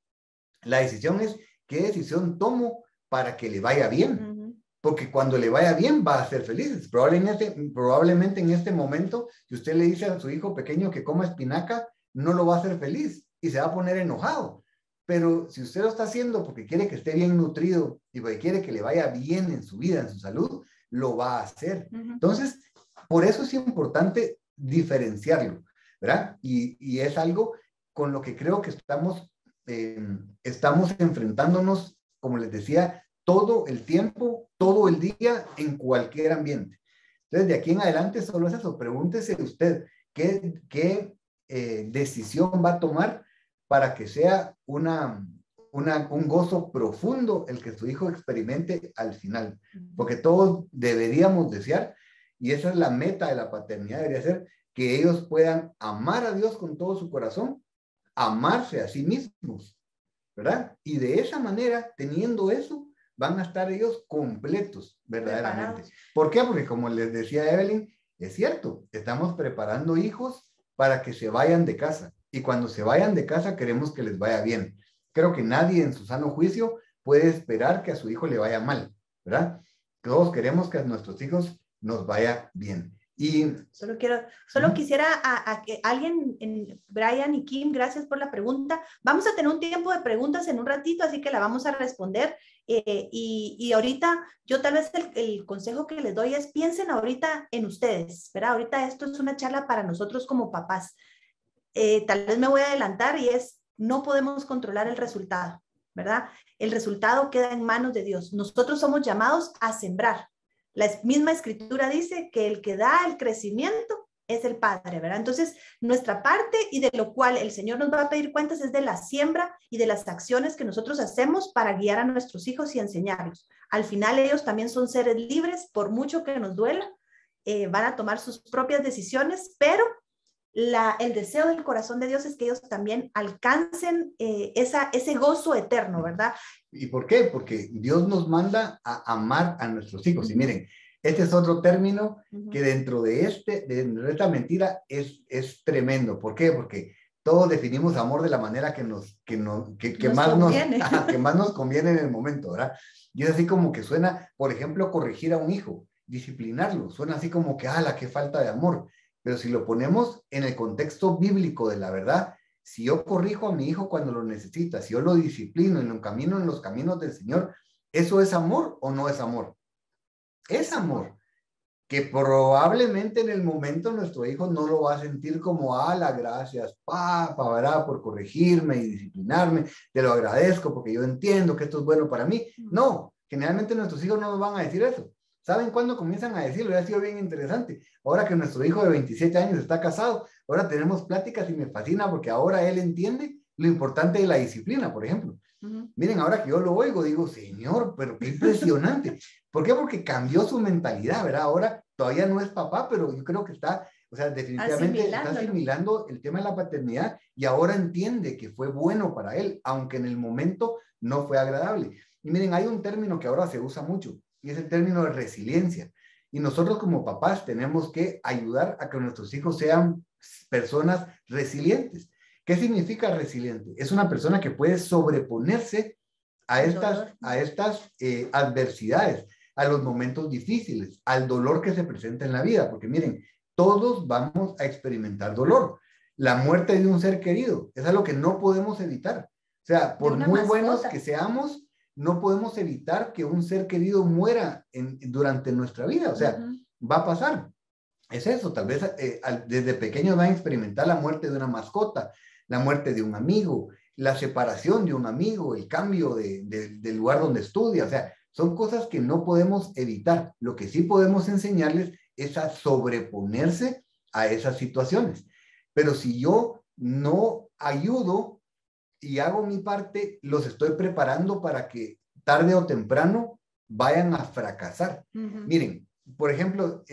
La decisión es, ¿qué decisión tomo para que le vaya bien? Porque cuando le vaya bien va a ser feliz. Probablemente en este momento, si usted le dice a su hijo pequeño que coma espinaca, no lo va a hacer feliz y se va a poner enojado. Pero si usted lo está haciendo porque quiere que esté bien nutrido y porque quiere que le vaya bien en su vida, en su salud, lo va a hacer. Entonces, por eso es importante diferenciarlo, ¿verdad? Y es algo con lo que creo que estamos enfrentándonos, como les decía, todo el tiempo, todo el día, en cualquier ambiente. Entonces, de aquí en adelante solo es eso. Pregúntese usted qué decisión va a tomar para que sea un gozo profundo el que su hijo experimente al final. Porque todos deberíamos desear, y esa es la meta de la paternidad, debería ser que ellos puedan amar a Dios con todo su corazón, amarse a sí mismos, ¿verdad? Y de esa manera, teniendo eso, van a estar ellos completos, verdaderamente. Preparados. ¿Por qué? Porque como les decía Evelyn, es cierto, estamos preparando hijos para que se vayan de casa. Y cuando se vayan de casa, queremos que les vaya bien. Creo que nadie en su sano juicio puede esperar que a su hijo le vaya mal, ¿verdad? Todos queremos que a nuestros hijos nos vaya bien. Y solo quisiera a que alguien, Brian y Kim, gracias por la pregunta. Vamos a tener un tiempo de preguntas en un ratito, así que la vamos a responder. Y ahorita, yo tal vez el consejo que les doy es piensen ahorita en ustedes, ¿verdad? Ahorita esto es una charla para nosotros como papás. Tal vez me voy a adelantar y es, no podemos controlar el resultado, ¿verdad? El resultado queda en manos de Dios. Nosotros somos llamados a sembrar. La misma escritura dice que el que da el crecimiento es el Padre, ¿verdad? Entonces, nuestra parte y de lo cual el Señor nos va a pedir cuentas es de la siembra y de las acciones que nosotros hacemos para guiar a nuestros hijos y enseñarlos. Al final, ellos también son seres libres, por mucho que nos duela, van a tomar sus propias decisiones, pero el deseo del corazón de Dios es que ellos también alcancen ese gozo eterno, ¿verdad? ¿Y por qué? Porque Dios nos manda a amar a nuestros hijos. Y miren, este es otro término que dentro de esta mentira es tremendo. ¿Por qué? Porque todos definimos amor de la manera que más nos conviene en el momento, ¿verdad? Y es así como que suena, por ejemplo, corregir a un hijo, disciplinarlo, suena así como que, ¡ala, qué falta de amor! Pero si lo ponemos en el contexto bíblico de la verdad, si yo corrijo a mi hijo cuando lo necesita, si yo lo disciplino y lo encamino en los caminos del Señor, ¿eso es amor o no es amor? Es amor. Que probablemente en el momento nuestro hijo no lo va a sentir como, gracias, papá, ¿verdad? Por corregirme y disciplinarme, te lo agradezco porque yo entiendo que esto es bueno para mí. No, generalmente nuestros hijos no nos van a decir eso. ¿Saben cuándo comienzan a decirlo? Ya ha sido bien interesante. Ahora que nuestro hijo de 27 años está casado, ahora tenemos pláticas y me fascina porque ahora él entiende lo importante de la disciplina, por ejemplo. Miren, ahora que yo lo oigo, digo, Señor, pero qué impresionante. ¿Por qué? Porque cambió su mentalidad, ¿verdad? Ahora todavía no es papá, pero yo creo que está, o sea, definitivamente está asimilando el tema de la paternidad y ahora entiende que fue bueno para él, aunque en el momento no fue agradable. Y miren, hay un término que ahora se usa mucho, y es el término de resiliencia. Y nosotros como papás tenemos que ayudar a que nuestros hijos sean personas resilientes. ¿Qué significa resiliente? Es una persona que puede sobreponerse a estas adversidades, a los momentos difíciles, al dolor que se presenta en la vida. Porque miren, todos vamos a experimentar dolor. La muerte de un ser querido es algo que no podemos evitar. O sea, por muy buenos que seamos, no podemos evitar que un ser querido muera durante nuestra vida. O sea, va a pasar. Es eso, tal vez desde pequeños van a experimentar la muerte de una mascota, la muerte de un amigo, la separación de un amigo, el cambio del lugar donde estudia. O sea, son cosas que no podemos evitar. Lo que sí podemos enseñarles es a sobreponerse a esas situaciones. Pero si yo no ayudo y hago mi parte, los estoy preparando para que tarde o temprano vayan a fracasar. Miren, por ejemplo,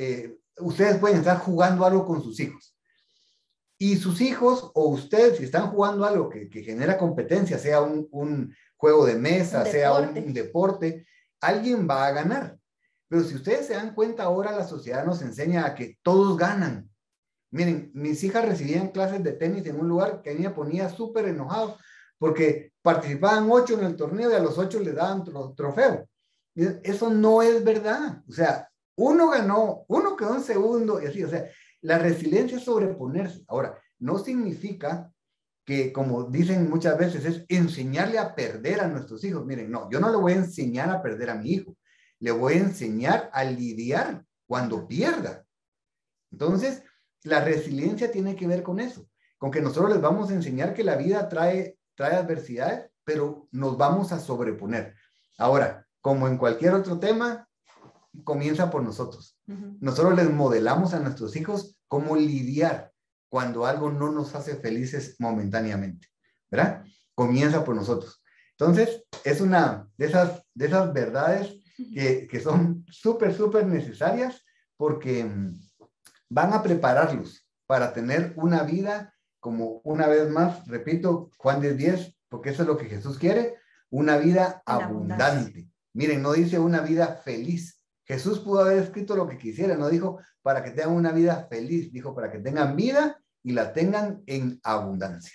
ustedes pueden estar jugando algo con sus hijos. Y sus hijos o ustedes, si están jugando algo que genera competencia, sea un juego de mesa, sea un deporte, alguien va a ganar. Pero si ustedes se dan cuenta, ahora la sociedad nos enseña a que todos ganan. Miren, mis hijas recibían clases de tenis en un lugar que a mí me ponía súper enojado porque participaban 8 en el torneo y a los 8 les daban trofeo. Eso no es verdad. O sea, uno ganó, uno quedó en segundo y así. O sea, la resiliencia es sobreponerse. Ahora, no significa que, como dicen muchas veces, es enseñarle a perder a nuestros hijos. Miren, no, yo no le voy a enseñar a perder a mi hijo. Le voy a enseñar a lidiar cuando pierda. Entonces, la resiliencia tiene que ver con eso, con que nosotros les vamos a enseñar que la vida trae adversidades, pero nos vamos a sobreponer. Ahora, como en cualquier otro tema, comienza por nosotros. Nosotros les modelamos a nuestros hijos cómo lidiar cuando algo no nos hace felices momentáneamente, ¿verdad? Comienza por nosotros. Entonces, es una de esas verdades que son súper necesarias porque van a prepararlos para tener una vida, como una vez más, repito, Juan 10:10, porque eso es lo que Jesús quiere, una vida abundante. Miren, no dice una vida feliz. Jesús pudo haber escrito lo que quisiera, no dijo para que tengan una vida feliz, dijo para que tengan vida y la tengan en abundancia.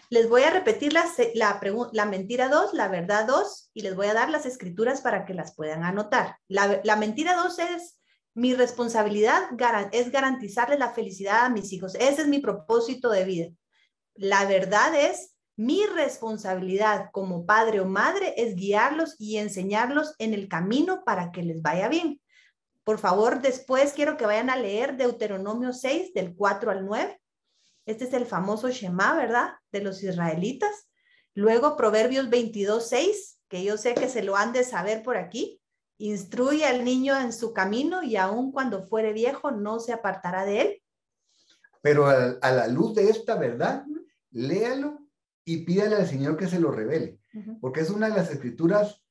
Les voy a repetir la mentira 2, la verdad 2, y les voy a dar las escrituras para que las puedan anotar. La mentira 2 es: mi responsabilidad es garantizarles la felicidad a mis hijos. Ese es mi propósito de vida. La verdad es: mi responsabilidad como padre o madre es guiarlos y enseñarlos en el camino para que les vaya bien. Por favor, después quiero que vayan a leer Deuteronomio 6, del 4 al 9. Este es el famoso Shema, ¿verdad? De los israelitas. Luego Proverbios 22:6, que yo sé que se lo han de saber por aquí. Instruye al niño en su camino y aun cuando fuere viejo no se apartará de él. Pero a la luz de esta verdad, léalo y pídale al Señor que se lo revele. Porque es una de las escrituras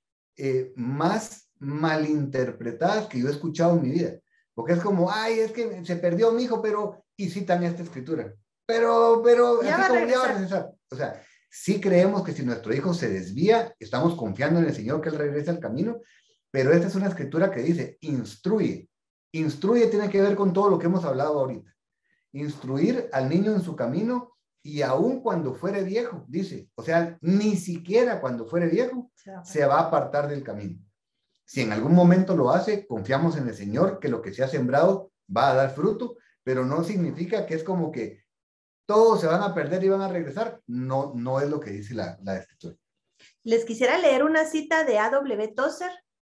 más malinterpretadas que yo he escuchado en mi vida. Porque es como, ay, es que se perdió mi hijo, pero, y citan esta escritura. Pero, ya así va como ya va a regresar. O sea, sí creemos que si nuestro hijo se desvía, estamos confiando en el Señor que él regrese al camino, pero esta es una escritura que dice, instruye. Instruye tiene que ver con todo lo que hemos hablado ahorita. Instruir al niño en su camino y aun cuando fuere viejo, dice, o sea, ni siquiera cuando fuere viejo se va a apartar del camino. Si en algún momento lo hace, confiamos en el Señor que lo que se ha sembrado va a dar fruto, pero no significa que es como que todos se van a perder y van a regresar. No, no es lo que dice la escritura. Les quisiera leer una cita de A.W. Tozer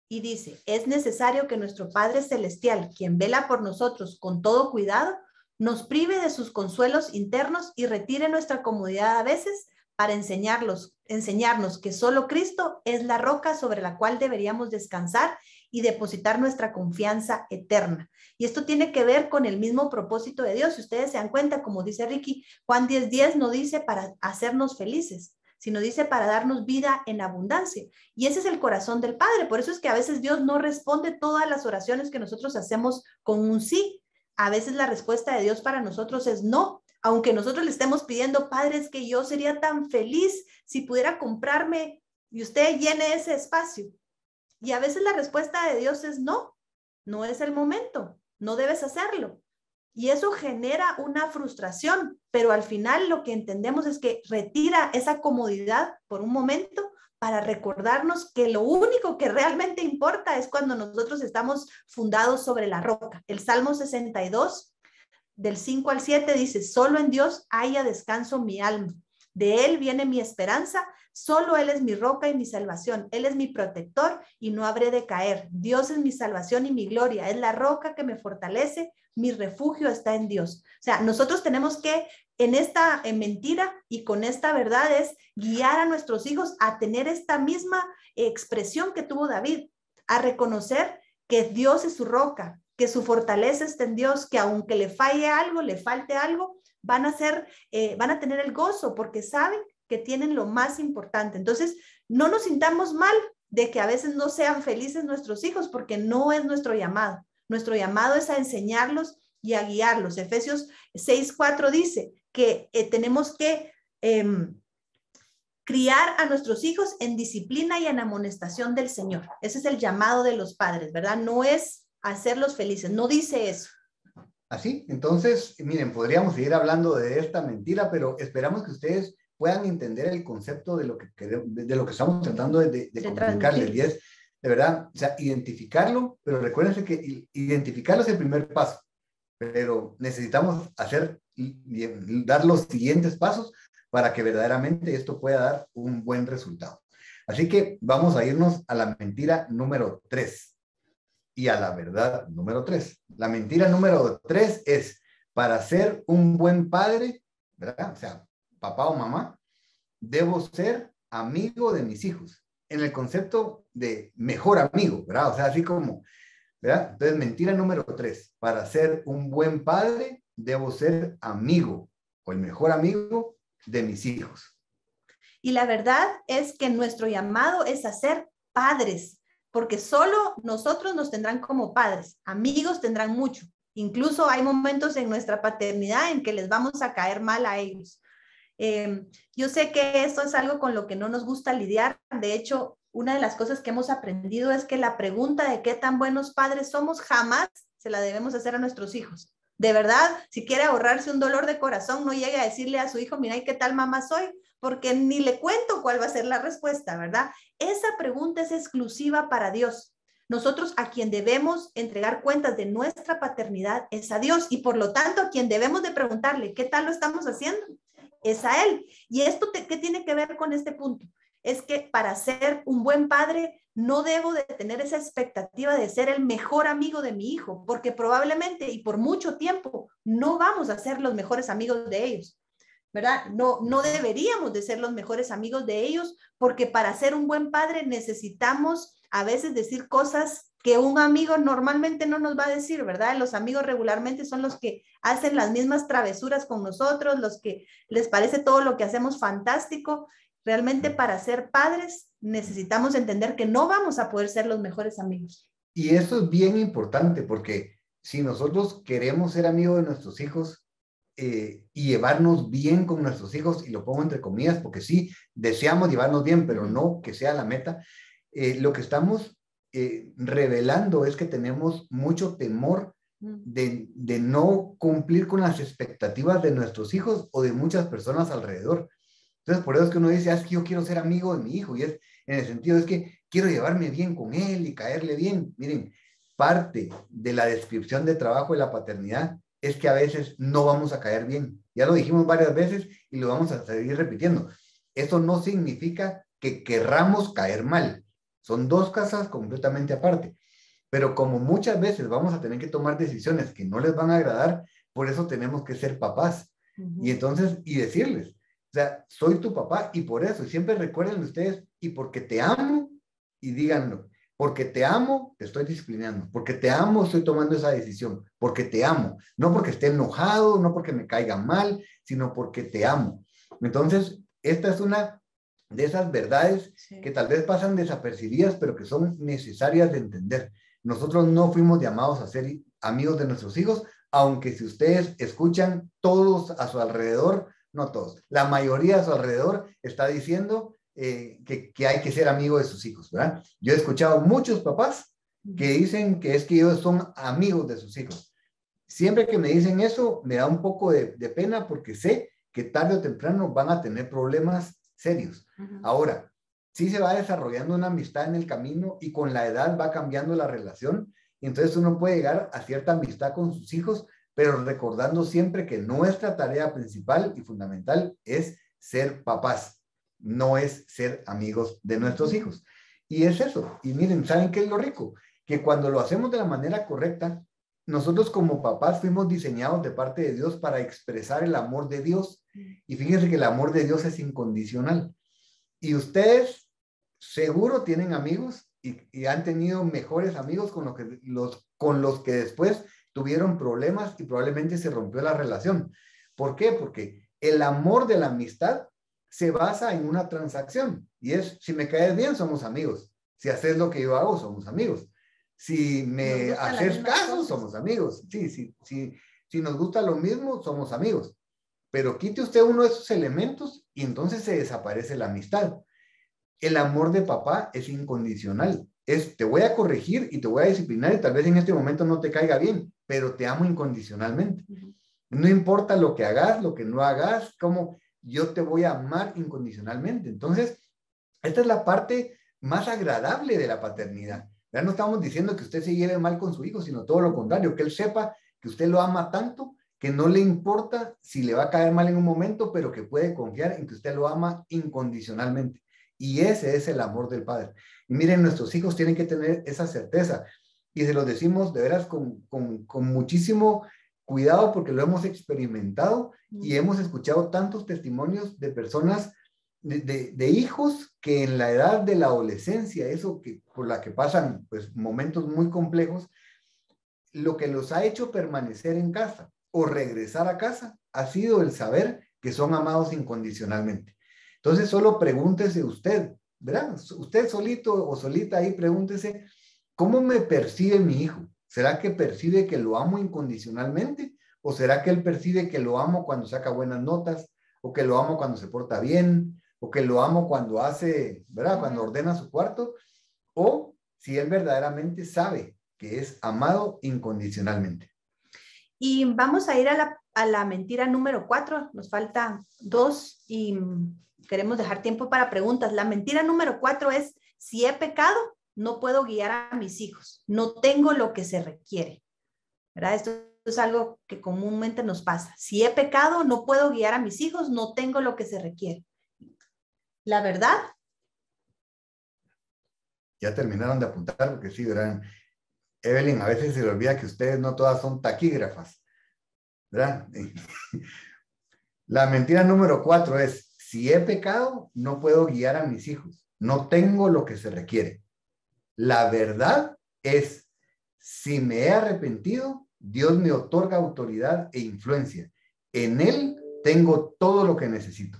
y dice: es necesario que nuestro Padre Celestial, quien vela por nosotros con todo cuidado, nos prive de sus consuelos internos y retire nuestra comodidad a veces para enseñarnos que solo Cristo es la roca sobre la cual deberíamos descansar y depositar nuestra confianza eterna. Y esto tiene que ver con el mismo propósito de Dios. Si ustedes se dan cuenta, como dice Ricky, Juan 10:10 no dice para hacernos felices, sino dice para darnos vida en abundancia. Y ese es el corazón del Padre. Por eso es que a veces Dios no responde todas las oraciones que nosotros hacemos con un sí. A veces la respuesta de Dios para nosotros es no. Aunque nosotros le estemos pidiendo, Padre, es que yo sería tan feliz si pudiera comprarme, y usted llene ese espacio. Y a veces la respuesta de Dios es no, no es el momento, no debes hacerlo. Y eso genera una frustración, pero al final lo que entendemos es que retira esa comodidad por un momento para recordarnos que lo único que realmente importa es cuando nosotros estamos fundados sobre la roca. El Salmo 62, del 5 al 7 dice: solo en Dios haya descanso mi alma. De Él viene mi esperanza, solo Él es mi roca y mi salvación. Él es mi protector y no habré de caer. Dios es mi salvación y mi gloria. Es la roca que me fortalece. Mi refugio está en Dios. O sea, nosotros tenemos que, en esta mentira y con esta verdad, es guiar a nuestros hijos a tener esta misma expresión que tuvo David, a reconocer que Dios es su roca, que su fortaleza está en Dios, que aunque le falle algo, le falte algo, van a tener el gozo porque saben que tienen lo más importante. Entonces, no nos sintamos mal de que a veces no sean felices nuestros hijos, porque no es nuestro llamado. Nuestro llamado es a enseñarlos y a guiarlos. Efesios 6:4 dice que tenemos que criar a nuestros hijos en disciplina y en amonestación del Señor. Ese es el llamado de los padres, ¿verdad? No es hacerlos felices, no dice eso. Así, entonces, miren, podríamos seguir hablando de esta mentira, pero esperamos que ustedes puedan entender el concepto de lo que estamos tratando de comunicarles. Y es, de verdad, o sea, identificarlo, pero recuérdense que identificarlo es el primer paso, pero necesitamos dar los siguientes pasos para que verdaderamente esto pueda dar un buen resultado. Así que vamos a irnos a la mentira número 3. Y a la verdad número 3. La mentira número 3 es, para ser un buen padre, ¿verdad? O sea, papá o mamá, debo ser amigo de mis hijos. En el concepto de mejor amigo, ¿verdad? O sea, así como, ¿verdad? Entonces, mentira número 3. Para ser un buen padre, debo ser amigo o el mejor amigo de mis hijos. Y la verdad es que nuestro llamado es a ser padres, porque solo nosotros nos tendrán como padres, amigos tendrán mucho. Incluso hay momentos en nuestra paternidad en que les vamos a caer mal a ellos. Yo sé que esto es algo con lo que no nos gusta lidiar. De hecho, una de las cosas que hemos aprendido es que la pregunta de qué tan buenos padres somos jamás se la debemos hacer a nuestros hijos. De verdad, si quiere ahorrarse un dolor de corazón, no llegue a decirle a su hijo, mira, ¿y qué tal mamá soy? Porque ni le cuento cuál va a ser la respuesta, ¿verdad? Esa pregunta es exclusiva para Dios. Nosotros a quien debemos entregar cuentas de nuestra paternidad es a Dios, y por lo tanto a quien debemos de preguntarle qué tal lo estamos haciendo es a Él. ¿Y esto qué tiene que ver con este punto? Es que para ser un buen padre no debo de tener esa expectativa de ser el mejor amigo de mi hijo, porque probablemente y por mucho tiempo no vamos a ser los mejores amigos de ellos, ¿verdad? No deberíamos de ser los mejores amigos de ellos, porque para ser un buen padre necesitamos a veces decir cosas que un amigo normalmente no nos va a decir, ¿verdad? Los amigos regularmente son los que hacen las mismas travesuras con nosotros, los que les parece todo lo que hacemos fantástico. Realmente para ser padres necesitamos entender que no vamos a poder ser los mejores amigos. Y eso es bien importante, porque si nosotros queremos ser amigos de nuestros hijos y llevarnos bien con nuestros hijos, y lo pongo entre comillas porque sí, deseamos llevarnos bien, pero no que sea la meta, lo que estamos revelando es que tenemos mucho temor de no cumplir con las expectativas de nuestros hijos o de muchas personas alrededor. Entonces, por eso es que uno dice, es que yo quiero ser amigo de mi hijo, y es en el sentido es que quiero llevarme bien con él y caerle bien. Miren, parte de la descripción de trabajo de la paternidad es que a veces no vamos a caer bien. Ya lo dijimos varias veces y lo vamos a seguir repitiendo. Eso no significa que querramos caer mal. Son dos cosas completamente aparte. Pero como muchas veces vamos a tener que tomar decisiones que no les van a agradar, por eso tenemos que ser papás. Y entonces, y decirles, o sea, soy tu papá y por eso, y siempre recuerden ustedes, y porque te amo, y díganlo, porque te amo, te estoy disciplinando, porque te amo, estoy tomando esa decisión, porque te amo, no porque esté enojado, no porque me caiga mal, sino porque te amo. Entonces, esta es una de esas verdades que tal vez pasan desapercibidas, pero que son necesarias de entender. Nosotros no fuimos llamados a ser amigos de nuestros hijos, aunque si ustedes escuchan todos a su alrededor, no todos, la mayoría a su alrededor está diciendo que hay que ser amigo de sus hijos, ¿verdad? Yo he escuchado muchos papás que dicen que es que ellos son amigos de sus hijos. Siempre que me dicen eso, me da un poco de pena, porque sé que tarde o temprano van a tener problemas serios. Ahora, sí se va desarrollando una amistad en el camino y con la edad va cambiando la relación, y entonces uno puede llegar a cierta amistad con sus hijos, pero recordando siempre que nuestra tarea principal y fundamental es ser papás, no es ser amigos de nuestros hijos. Y es eso. Y miren, ¿saben qué es lo rico? Que cuando lo hacemos de la manera correcta, nosotros como papás fuimos diseñados de parte de Dios para expresar el amor de Dios. Y fíjense que el amor de Dios es incondicional. Y ustedes seguro tienen amigos y han tenido mejores amigos con los que después tuvieron problemas y probablemente se rompió la relación. ¿Por qué? Porque el amor de la amistad se basa en una transacción, y es, si me caes bien, somos amigos. Si haces lo que yo hago, somos amigos. Si me haces caso, somos amigos. Sí, Si nos gusta lo mismo, somos amigos. Pero quite usted uno de esos elementos y entonces se desaparece la amistad. El amor de papá es incondicional. Te voy a corregir y te voy a disciplinar y tal vez en este momento no te caiga bien, pero te amo incondicionalmente. No importa lo que hagas, lo que no hagas, como yo te voy a amar incondicionalmente. Entonces, esta es la parte más agradable de la paternidad. Ya no estamos diciendo que usted se lleve mal con su hijo, sino todo lo contrario, que él sepa que usted lo ama tanto que no le importa si le va a caer mal en un momento, pero que puede confiar en que usted lo ama incondicionalmente. Y ese es el amor del Padre. Y miren, nuestros hijos tienen que tener esa certeza. Y se los decimos de veras con muchísimo cuidado porque lo hemos experimentado y hemos escuchado tantos testimonios de personas, de hijos que en la edad de la adolescencia, eso que por la que pasan pues momentos muy complejos, lo que los ha hecho permanecer en casa o regresar a casa ha sido el saber que son amados incondicionalmente. Entonces solo pregúntese usted, ¿verdad? Usted solito o solita ahí pregúntese, ¿cómo me percibe mi hijo? ¿Será que percibe que lo amo incondicionalmente? ¿O será que él percibe que lo amo cuando saca buenas notas? ¿O que lo amo cuando se porta bien? ¿O que lo amo cuando hace, ¿verdad? Cuando ordena su cuarto? ¿O si él verdaderamente sabe que es amado incondicionalmente? Y vamos a ir a la mentira número 4. Nos faltan 2 y queremos dejar tiempo para preguntas. La mentira número 4 es, si he pecado, no puedo guiar a mis hijos. No tengo lo que se requiere. ¿Verdad? Esto es algo que comúnmente nos pasa. Si he pecado, no puedo guiar a mis hijos. No tengo lo que se requiere. La verdad. Ya terminaron de apuntar porque sí, ¿verdad? Evelyn, a veces se le olvida que ustedes no todas son taquígrafas, ¿verdad? La mentira número 4 es, si he pecado, no puedo guiar a mis hijos. No tengo lo que se requiere. La verdad es, si me he arrepentido, Dios me otorga autoridad e influencia. En Él tengo todo lo que necesito.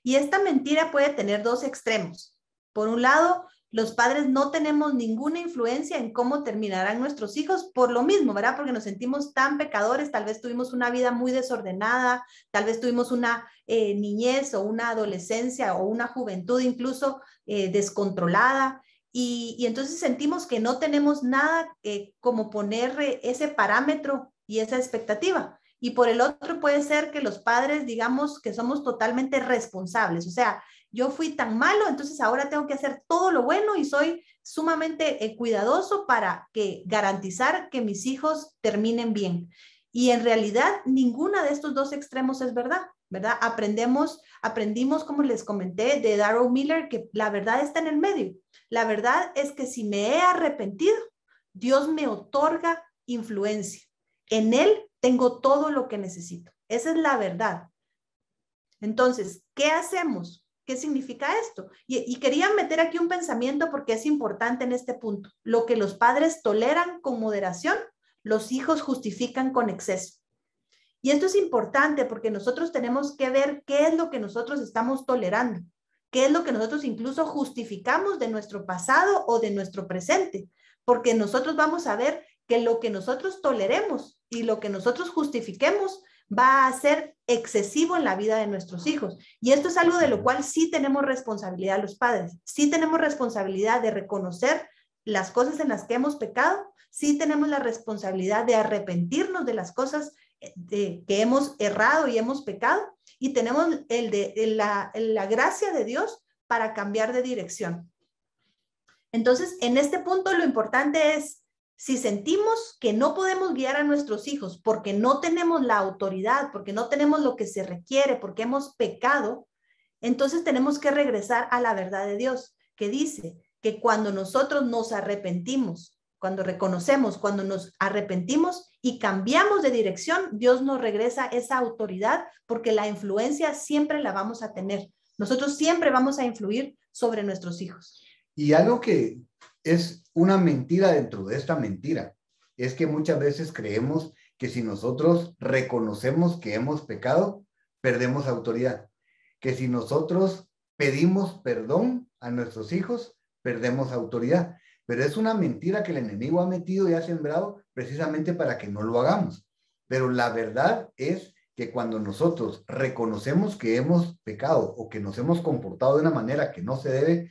Y esta mentira puede tener 2 extremos. Por un lado, los padres no tenemos ninguna influencia en cómo terminarán nuestros hijos por lo mismo, ¿verdad? Porque nos sentimos tan pecadores, tal vez tuvimos una vida muy desordenada, tal vez tuvimos una niñez o una adolescencia o una juventud incluso descontrolada. Y entonces sentimos que no tenemos nada como poner ese parámetro y esa expectativa. Y por el otro puede ser que los padres digamos que somos totalmente responsables. O sea, yo fui tan malo, entonces ahora tengo que hacer todo lo bueno y soy sumamente cuidadoso para garantizar que mis hijos terminen bien. Y en realidad ninguna de estos 2 extremos es verdad, ¿verdad? Aprendimos, como les comenté, de Darrell Miller, que la verdad está en el medio. La verdad es que si me he arrepentido, Dios me otorga influencia. En Él tengo todo lo que necesito. Esa es la verdad. Entonces, ¿qué hacemos? ¿Qué significa esto? Y quería meter aquí un pensamiento porque es importante en este punto. Lo que los padres toleran con moderación, los hijos justifican con exceso. Y esto es importante porque nosotros tenemos que ver qué es lo que nosotros estamos tolerando, qué es lo que nosotros incluso justificamos de nuestro pasado o de nuestro presente, porque nosotros vamos a ver que lo que nosotros toleremos y lo que nosotros justifiquemos va a ser excesivo en la vida de nuestros hijos. Y esto es algo de lo cual sí tenemos responsabilidad los padres. Sí tenemos responsabilidad de reconocer las cosas en las que hemos pecado. Sí tenemos la responsabilidad de arrepentirnos de las cosas que hemos errado y hemos pecado. Y tenemos la gracia de Dios para cambiar de dirección. Entonces, en este punto lo importante es, si sentimos que no podemos guiar a nuestros hijos porque no tenemos la autoridad, porque no tenemos lo que se requiere, porque hemos pecado, entonces tenemos que regresar a la verdad de Dios, que dice que cuando nosotros nos arrepentimos, cuando reconocemos, cuando nos arrepentimos y cambiamos de dirección, Dios nos regresa esa autoridad porque la influencia siempre la vamos a tener. Nosotros siempre vamos a influir sobre nuestros hijos. Y algo que es una mentira dentro de esta mentira es que muchas veces creemos que si nosotros reconocemos que hemos pecado, perdemos autoridad. Que si nosotros pedimos perdón a nuestros hijos, perdemos autoridad. Pero es una mentira que el enemigo ha metido y ha sembrado precisamente para que no lo hagamos. Pero la verdad es que cuando nosotros reconocemos que hemos pecado o que nos hemos comportado de una manera que no se debe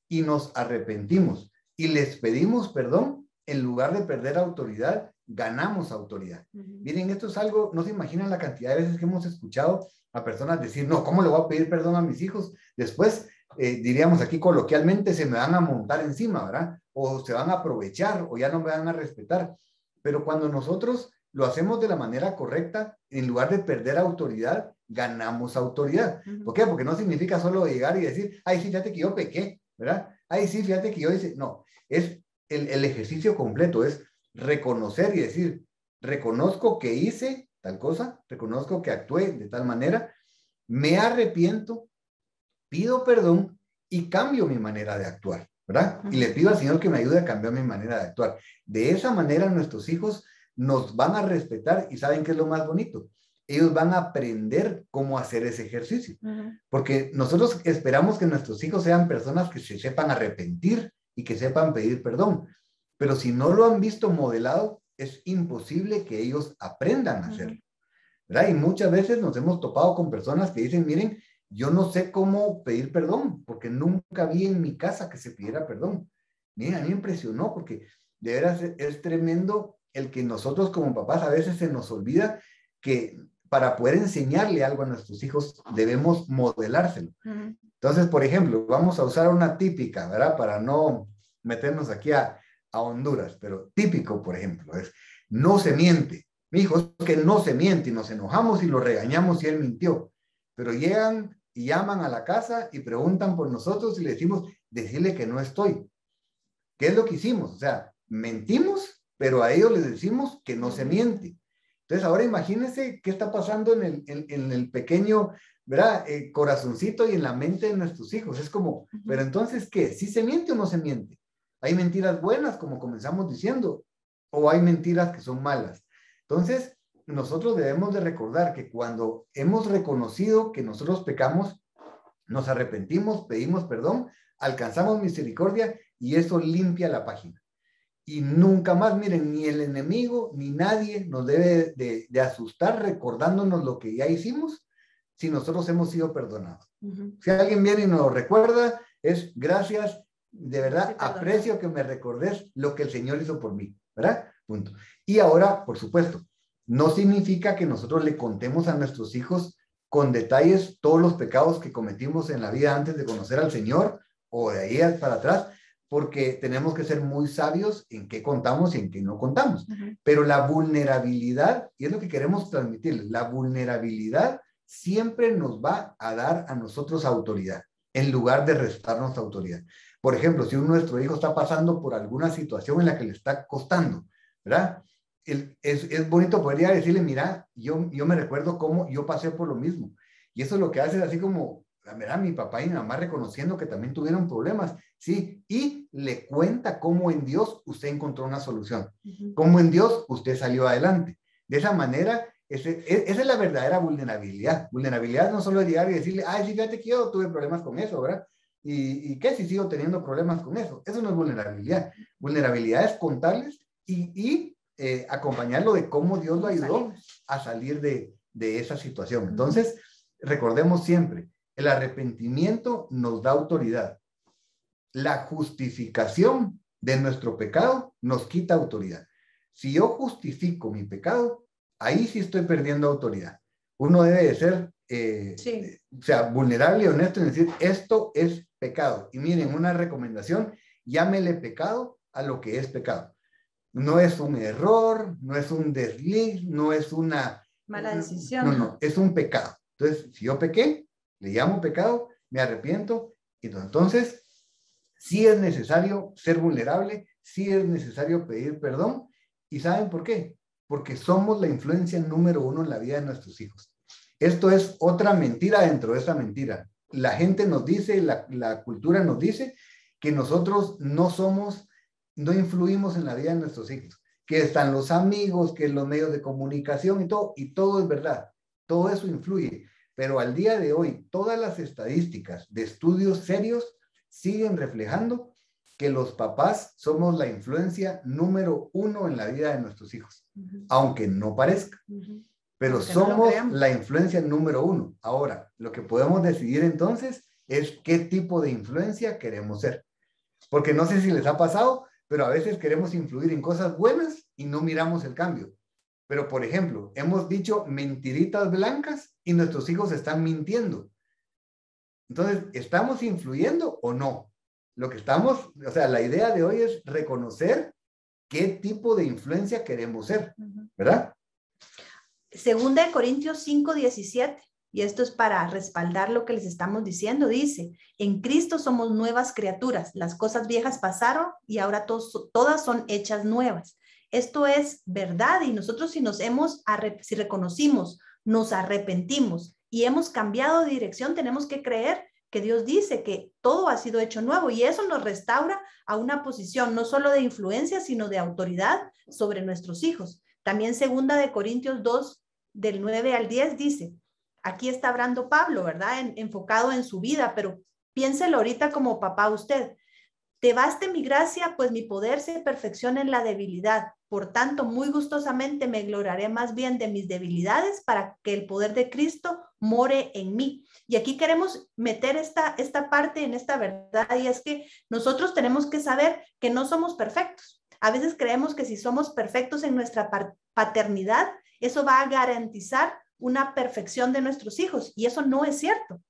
y nos arrepentimos y les pedimos perdón, en lugar de perder autoridad, ganamos autoridad. Miren, esto es algo, no se imaginan la cantidad de veces que hemos escuchado a personas decir, no, ¿cómo le voy a pedir perdón a mis hijos? Después, diríamos aquí coloquialmente, se me van a montar encima, ¿verdad? O se van a aprovechar o ya no me van a respetar. Pero cuando nosotros lo hacemos de la manera correcta, en lugar de perder autoridad, ganamos autoridad. ¿Por qué? Porque no significa solo llegar y decir, ay, sí, fíjate que yo pequé, ¿verdad? Ay, sí, fíjate que yo hice. No, es el ejercicio completo, es reconocer y decir, reconozco que hice tal cosa, reconozco que actué de tal manera, me arrepiento, pido perdón y cambio mi manera de actuar, ¿verdad? Y le pido al Señor que me ayude a cambiar mi manera de actuar. De esa manera nuestros hijos nos van a respetar y ¿saben qué es lo más bonito? Ellos van a aprender cómo hacer ese ejercicio. Porque nosotros esperamos que nuestros hijos sean personas que se sepan arrepentir y que sepan pedir perdón. Pero si no lo han visto modelado, es imposible que ellos aprendan a hacerlo, ¿verdad? Y muchas veces nos hemos topado con personas que dicen, miren, yo no sé cómo pedir perdón, porque nunca vi en mi casa que se pidiera perdón. Miren, a mí me impresionó, porque de veras es tremendo el que nosotros como papás a veces se nos olvida que para poder enseñarle algo a nuestros hijos debemos modelárselo. Entonces, por ejemplo, vamos a usar una típica, ¿verdad? Para no meternos aquí a Honduras, pero típico, por ejemplo, es no se miente. Mi hijo, es que no se miente y nos enojamos y lo regañamos si él mintió. Pero llegan y llaman a la casa y preguntan por nosotros y le decimos, decirle que no estoy. ¿Qué es lo que hicimos? O sea, mentimos, pero a ellos les decimos que no se miente. Entonces, ahora imagínense qué está pasando en el pequeño, ¿verdad? Corazoncito y en la mente de nuestros hijos. Es como, pero entonces, ¿qué? ¿Sí se miente o no se miente? ¿Hay mentiras buenas, como comenzamos diciendo? ¿O hay mentiras que son malas? Entonces, nosotros debemos de recordar que cuando hemos reconocido que nosotros pecamos, nos arrepentimos, pedimos perdón, alcanzamos misericordia y eso limpia la página. Y nunca más, miren, ni el enemigo ni nadie nos debe de asustar recordándonos lo que ya hicimos si nosotros hemos sido perdonados. Si alguien viene y nos lo recuerda, es gracias, de verdad, aprecio que me recordes lo que el Señor hizo por mí, ¿verdad? Punto. Y ahora, por supuesto, no significa que nosotros le contemos a nuestros hijos con detalles todos los pecados que cometimos en la vida antes de conocer al Señor o de ahí para atrás, porque tenemos que ser muy sabios en qué contamos y en qué no contamos. Pero la vulnerabilidad, y es lo que queremos transmitir, la vulnerabilidad siempre nos va a dar a nosotros autoridad, en lugar de restarnos autoridad. Por ejemplo, si nuestro hijo está pasando por alguna situación en la que le está costando, ¿verdad? Es bonito poder ir a decirle, mira, yo me recuerdo cómo yo pasé por lo mismo. Y eso es lo que hace así como, ¿verdad? Mi papá y mi mamá reconociendo que también tuvieron problemas, ¿sí? Y le cuenta cómo en Dios usted encontró una solución, cómo en Dios usted salió adelante. De esa manera, esa es la verdadera vulnerabilidad. Vulnerabilidad no solo es llegar y decirle, ay, sí, fíjate que yo tuve problemas con eso, ¿verdad? ¿Y qué si sigo teniendo problemas con eso? Eso no es vulnerabilidad. Vulnerabilidad es contarles y acompañarlo de cómo Dios lo ayudó a salir de esa situación. Entonces, recordemos siempre, el arrepentimiento nos da autoridad. La justificación de nuestro pecado nos quita autoridad. Si yo justifico mi pecado, ahí sí estoy perdiendo autoridad. Uno debe de ser, o sea, vulnerable y honesto en decir, esto es pecado. Y miren, una recomendación, llámele pecado a lo que es pecado. No es un error, no es un desliz, no es una mala decisión. No, es un pecado. Entonces, si yo pequé, le llamo pecado, me arrepiento, y entonces sí es necesario ser vulnerable, sí es necesario pedir perdón. ¿Y saben por qué? Porque somos la influencia número 1 en la vida de nuestros hijos. Esto es otra mentira dentro de esa mentira. La gente nos dice, la cultura nos dice que nosotros no influimos en la vida de nuestros hijos, que están los amigos, que los medios de comunicación y todo es verdad. Todo eso influye. Pero al día de hoy, todas las estadísticas de estudios serios siguen reflejando que los papás somos la influencia número 1 en la vida de nuestros hijos, aunque no parezca. Pero aunque somos no la influencia número 1. Ahora, lo que podemos decidir entonces es qué tipo de influencia queremos ser. Porque no sé si les ha pasado, pero a veces queremos influir en cosas buenas y no miramos el cambio. Pero, por ejemplo, hemos dicho mentiritas blancas y nuestros hijos están mintiendo. Entonces, ¿estamos influyendo o no? Lo que estamos, o sea, la idea de hoy es reconocer qué tipo de influencia queremos ser, ¿verdad? Segunda de Corintios 5:17, y esto es para respaldar lo que les estamos diciendo, dice, en Cristo somos nuevas criaturas, las cosas viejas pasaron y ahora todas son hechas nuevas. Esto es verdad y nosotros si reconocimos, nos arrepentimos y hemos cambiado de dirección, tenemos que creer que Dios dice que todo ha sido hecho nuevo y eso nos restaura a una posición no solo de influencia, sino de autoridad sobre nuestros hijos. También segunda de Corintios 2, del 9 al 10 dice, aquí está hablando Pablo, ¿verdad? Enfocado en su vida, pero piénselo ahorita como papá usted. Te baste mi gracia, pues mi poder se perfecciona en la debilidad. Por tanto, muy gustosamente me gloriaré más bien de mis debilidades para que el poder de Cristo more en mí. Y aquí queremos meter esta parte en esta verdad, y es que nosotros tenemos que saber que no somos perfectos. A veces creemos que si somos perfectos en nuestra paternidad, eso va a garantizar una perfección de nuestros hijos, y eso no es cierto.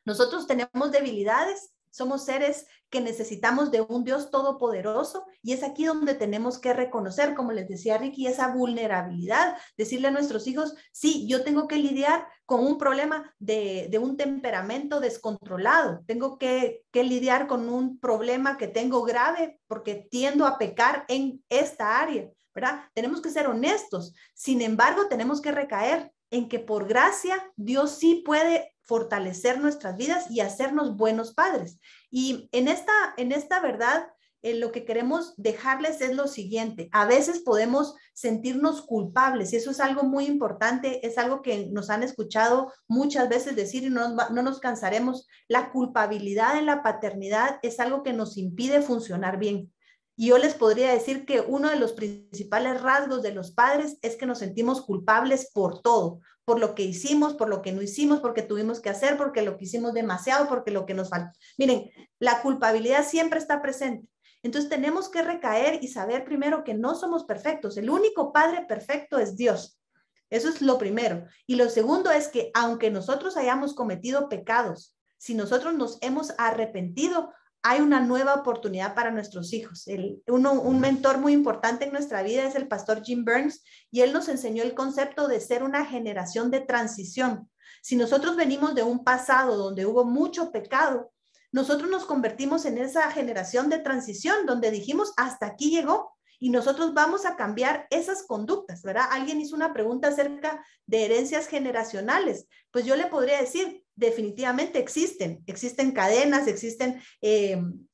Nosotros tenemos debilidades, somos seres que necesitamos de un Dios todopoderoso, y es aquí donde tenemos que reconocer, como les decía Ricky, esa vulnerabilidad, decirle a nuestros hijos, sí, yo tengo que lidiar con un problema de un temperamento descontrolado, tengo que lidiar con un problema que tengo grave porque tiendo a pecar en esta área, ¿verdad? Tenemos que ser honestos, sin embargo, tenemos que recaer en que por gracia Dios sí puede fortalecer nuestras vidas y hacernos buenos padres. Y en esta verdad, lo que queremos dejarles es lo siguiente. A veces podemos sentirnos culpables y eso es algo muy importante, es algo que nos han escuchado muchas veces decir y no nos cansaremos. La culpabilidad en la paternidad es algo que nos impide funcionar bien. Y yo les podría decir que uno de los principales rasgos de los padres es que nos sentimos culpables por todo, por lo que hicimos, por lo que no hicimos, porque tuvimos que hacer, porque lo que hicimos demasiado, porque lo que nos falta. Miren, la culpabilidad siempre está presente. Entonces tenemos que recaer y saber primero que no somos perfectos. El único padre perfecto es Dios. Eso es lo primero. Y lo segundo es que aunque nosotros hayamos cometido pecados, si nosotros nos hemos arrepentido, hay una nueva oportunidad para nuestros hijos. Un mentor muy importante en nuestra vida es el pastor Jim Burns, y él nos enseñó el concepto de ser una generación de transición. Si nosotros venimos de un pasado donde hubo mucho pecado, nosotros nos convertimos en esa generación de transición donde dijimos, hasta aquí llegó, y nosotros vamos a cambiar esas conductas, ¿verdad? Alguien hizo una pregunta acerca de herencias generacionales. Pues yo le podría decir, definitivamente existen cadenas, existen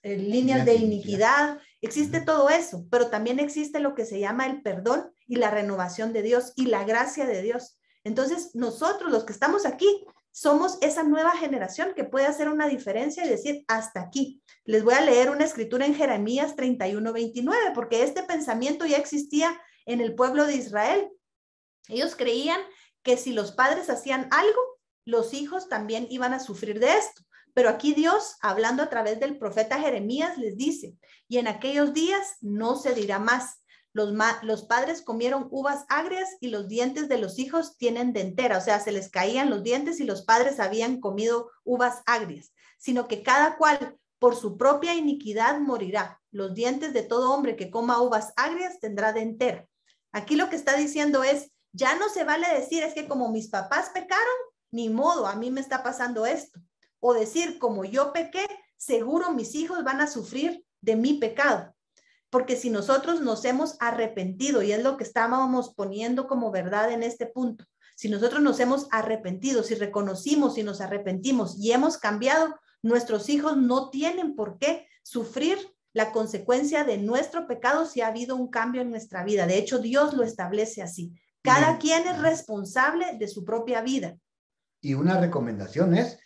líneas de iniquidad, existe todo eso, pero también existe lo que se llama el perdón y la renovación de Dios y la gracia de Dios. Entonces, nosotros los que estamos aquí, somos esa nueva generación que puede hacer una diferencia y decir, hasta aquí. Les voy a leer una escritura en Jeremías 31:29, porque este pensamiento ya existía en el pueblo de Israel. Ellos creían que si los padres hacían algo, los hijos también iban a sufrir de esto. Pero aquí Dios, hablando a través del profeta Jeremías, les dice, y en aquellos días no se dirá más. Los padres comieron uvas agrias y los dientes de los hijos tienen dentera, o sea, se les caían los dientes y los padres habían comido uvas agrias, sino que cada cual por su propia iniquidad morirá. Los dientes de todo hombre que coma uvas agrias tendrá dentera. Aquí lo que está diciendo es, ya no se vale decir, es que como mis papás pecaron, ni modo, a mí me está pasando esto. O decir, como yo pequé, seguro mis hijos van a sufrir de mi pecado. Porque si nosotros nos hemos arrepentido, y es lo que estábamos poniendo como verdad en este punto, si nosotros nos hemos arrepentido, si reconocimos y nos arrepentimos y hemos cambiado, nuestros hijos no tienen por qué sufrir la consecuencia de nuestro pecado si ha habido un cambio en nuestra vida. De hecho, Dios lo establece así. Cada quien es responsable de su propia vida. Y una recomendación es,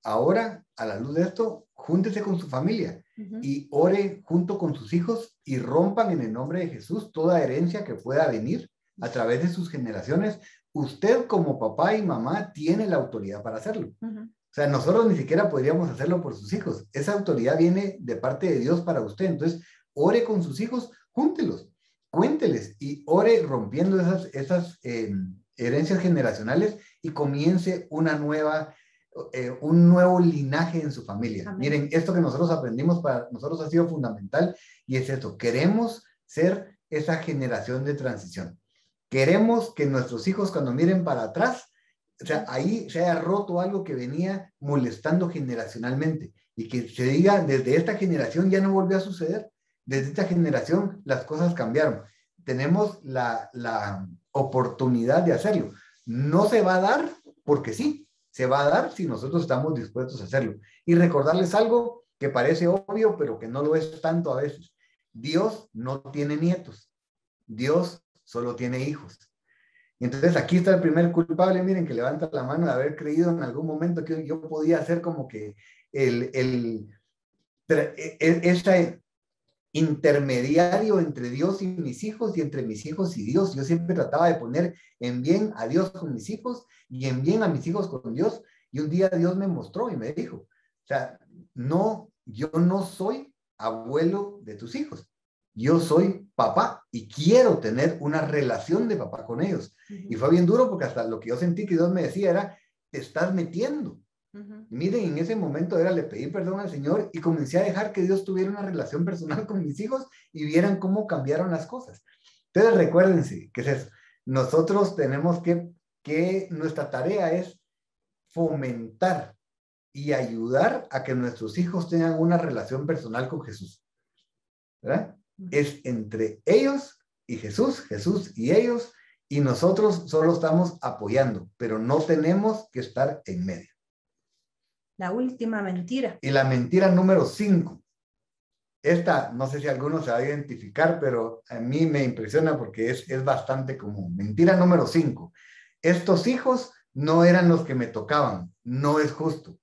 ahora, a la luz de esto, júntese con su familia y ore junto con sus hijos y rompan en el nombre de Jesús toda herencia que pueda venir a través de sus generaciones. Usted como papá y mamá tiene la autoridad para hacerlo. O sea, nosotros ni siquiera podríamos hacerlo por sus hijos. Esa autoridad viene de parte de Dios para usted. Entonces, ore con sus hijos, júntelos, cuénteles y ore rompiendo esas herencias generacionales y comience un nuevo linaje en su familia. Amén. Miren, esto que nosotros aprendimos para nosotros ha sido fundamental y es esto: queremos ser esa generación de transición. Queremos que nuestros hijos, cuando miren para atrás, o sea, ahí se haya roto algo que venía molestando generacionalmente y que se diga, desde esta generación ya no volvió a suceder, desde esta generación las cosas cambiaron. Tenemos la oportunidad de hacerlo. No se va a dar porque sí, se va a dar si nosotros estamos dispuestos a hacerlo. Y recordarles algo que parece obvio, pero que no lo es tanto a veces. Dios no tiene nietos. Dios solo tiene hijos. Entonces aquí está el primer culpable, miren, que levanta la mano de haber creído en algún momento que yo podía ser como que ese intermediario entre Dios y mis hijos y entre mis hijos y Dios. Yo siempre trataba de poner en bien a Dios con mis hijos y en bien a mis hijos con Dios. Y un día Dios me mostró y me dijo, o sea, no, yo no soy abuelo de tus hijos. Yo soy papá y quiero tener una relación de papá con ellos. Y fue bien duro porque hasta lo que yo sentí que Dios me decía era, te estás metiendo. Y miren, en ese momento le pedí perdón al Señor y comencé a dejar que Dios tuviera una relación personal con mis hijos y vieran cómo cambiaron las cosas. Entonces recuérdense, ¿qué es eso? Nosotros tenemos que nuestra tarea es fomentar y ayudar a que nuestros hijos tengan una relación personal con Jesús. ¿Verdad? Es entre ellos y Jesús, Jesús y ellos, y nosotros solo estamos apoyando, pero no tenemos que estar en medio. La última mentira. Y la mentira número 5. Esta, no sé si alguno se va a identificar, pero a mí me impresiona porque es bastante común. Mentira número 5. Estos hijos no eran los que me tocaban. No es justo.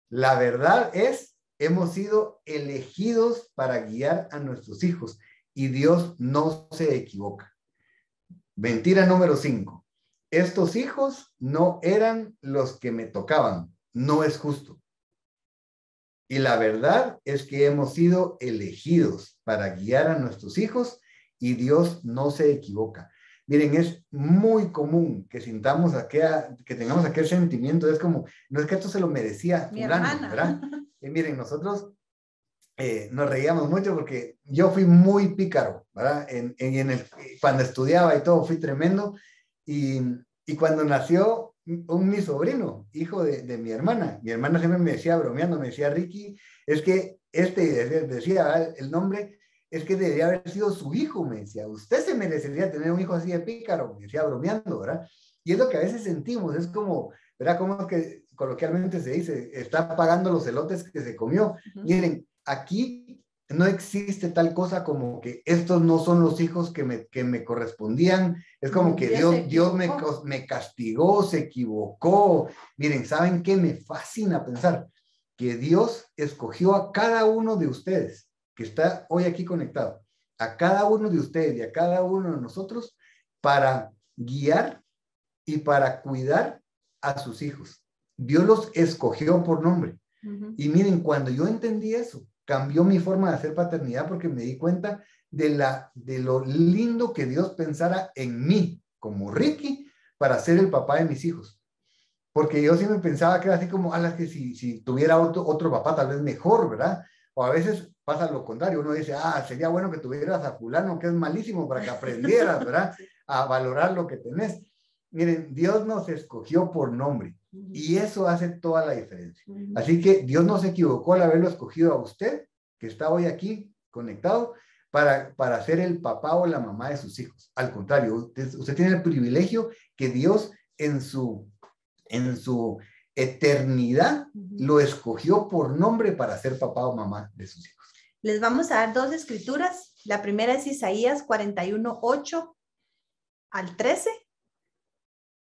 La verdad es, hemos sido elegidos para guiar a nuestros hijos y Dios no se equivoca. Mentira número 5. Estos hijos no eran los que me tocaban. No es justo. Y la verdad es que hemos sido elegidos para guiar a nuestros hijos y Dios no se equivoca. Miren, es muy común que sintamos que tengamos aquel sentimiento, es como, no es que esto se lo merecía mi hermana, ¿verdad? Miren, nosotros nos reíamos mucho porque yo fui muy pícaro, ¿verdad? Cuando estudiaba y todo, fui tremendo. Y cuando nació mi sobrino, hijo de mi hermana siempre me decía, bromeando, me decía, Ricky, es que decía el nombre, es que debería haber sido su hijo, me decía, usted se merecería tener un hijo así de pícaro, me decía, bromeando, ¿verdad? Y es lo que a veces sentimos, es como, ¿verdad? Como es que coloquialmente se dice, está pagando los elotes que se comió. Miren, aquí no existe tal cosa como que estos no son los hijos que me correspondían. Es como que Dios me castigó, se equivocó. Miren, ¿saben qué? Me fascina pensar que Dios escogió a cada uno de ustedes que está hoy aquí conectado, a cada uno de ustedes y a cada uno de nosotros para guiar y para cuidar a sus hijos. Dios los escogió por nombre. Y miren, cuando yo entendí eso, cambió mi forma de hacer paternidad porque me di cuenta de lo lindo que Dios pensara en mí, como Ricky, para ser el papá de mis hijos. Porque yo siempre pensaba que era así como, que si tuviera otro papá, tal vez mejor, ¿verdad? O a veces pasa lo contrario, uno dice, sería bueno que tuvieras a fulano, que es malísimo, para que aprendieras, ¿verdad? A valorar lo que tenés. Miren, Dios nos escogió por nombre y eso hace toda la diferencia. Así que Dios no se equivocó al haberlo escogido a usted, que está hoy aquí conectado, para ser el papá o la mamá de sus hijos. Al contrario, usted tiene el privilegio que Dios en su eternidad lo escogió por nombre para ser papá o mamá de sus hijos. Les vamos a dar 2 escrituras. La primera es Isaías 41:8 al 13.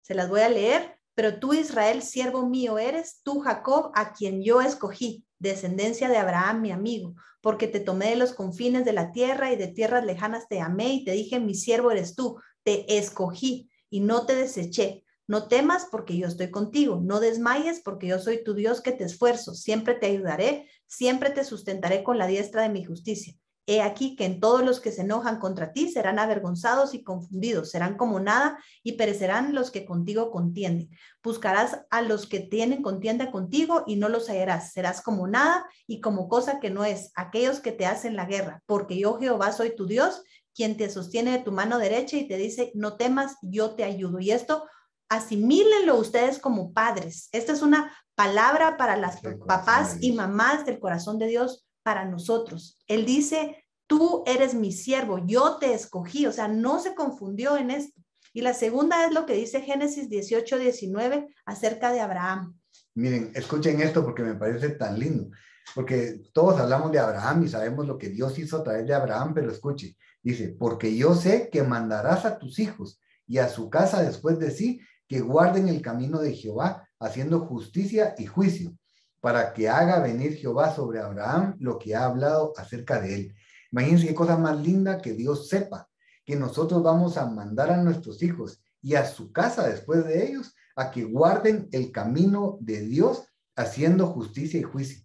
Se las voy a leer. Pero tú, Israel, siervo mío eres, tú, Jacob, a quien yo escogí, descendencia de Abraham, mi amigo, porque te tomé de los confines de la tierra y de tierras lejanas te amé y te dije, mi siervo eres tú, te escogí y no te deseché. No temas porque yo estoy contigo, no desmayes porque yo soy tu Dios que te esfuerzo, siempre te ayudaré, siempre te sustentaré con la diestra de mi justicia. He aquí que en todos los que se enojan contra ti serán avergonzados y confundidos, serán como nada y perecerán los que contigo contienden. Buscarás a los que tienen contienda contigo y no los hallarás. Serás como nada y como cosa que no es, aquellos que te hacen la guerra, porque yo Jehová soy tu Dios, quien te sostiene de tu mano derecha y te dice, no temas, yo te ayudo. Y esto asimílenlo ustedes como padres. Esta es una palabra para las papás y mamás del corazón de Dios para nosotros. Él dice, tú eres mi siervo, yo te escogí, o sea, no se confundió en esto. Y la segunda es lo que dice Génesis 18:19 acerca de Abraham. Miren, escuchen esto porque me parece tan lindo, porque todos hablamos de Abraham y sabemos lo que Dios hizo a través de Abraham, pero escuche, dice, porque yo sé que mandarás a tus hijos y a su casa después de sí, que guarden el camino de Jehová, haciendo justicia y juicio, para que haga venir Jehová sobre Abraham lo que ha hablado acerca de él. Imagínense qué cosa más linda que Dios sepa que nosotros vamos a mandar a nuestros hijos y a su casa después de ellos a que guarden el camino de Dios haciendo justicia y juicio.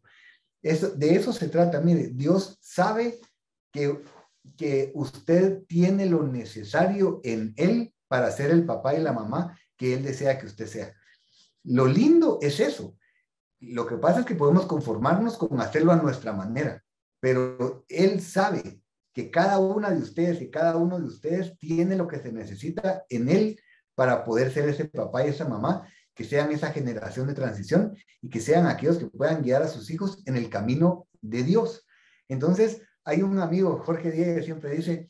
De eso se trata. Mire, Dios sabe que usted tiene lo necesario en Él para ser el papá y la mamá que Él desea que usted sea. Lo lindo es eso. Lo que pasa es que podemos conformarnos con hacerlo a nuestra manera, pero Él sabe que cada una de ustedes y cada uno de ustedes tiene lo que se necesita en Él para poder ser ese papá y esa mamá, que sean esa generación de transición y que sean aquellos que puedan guiar a sus hijos en el camino de Dios. Entonces, hay un amigo, Jorge Diego, siempre dice,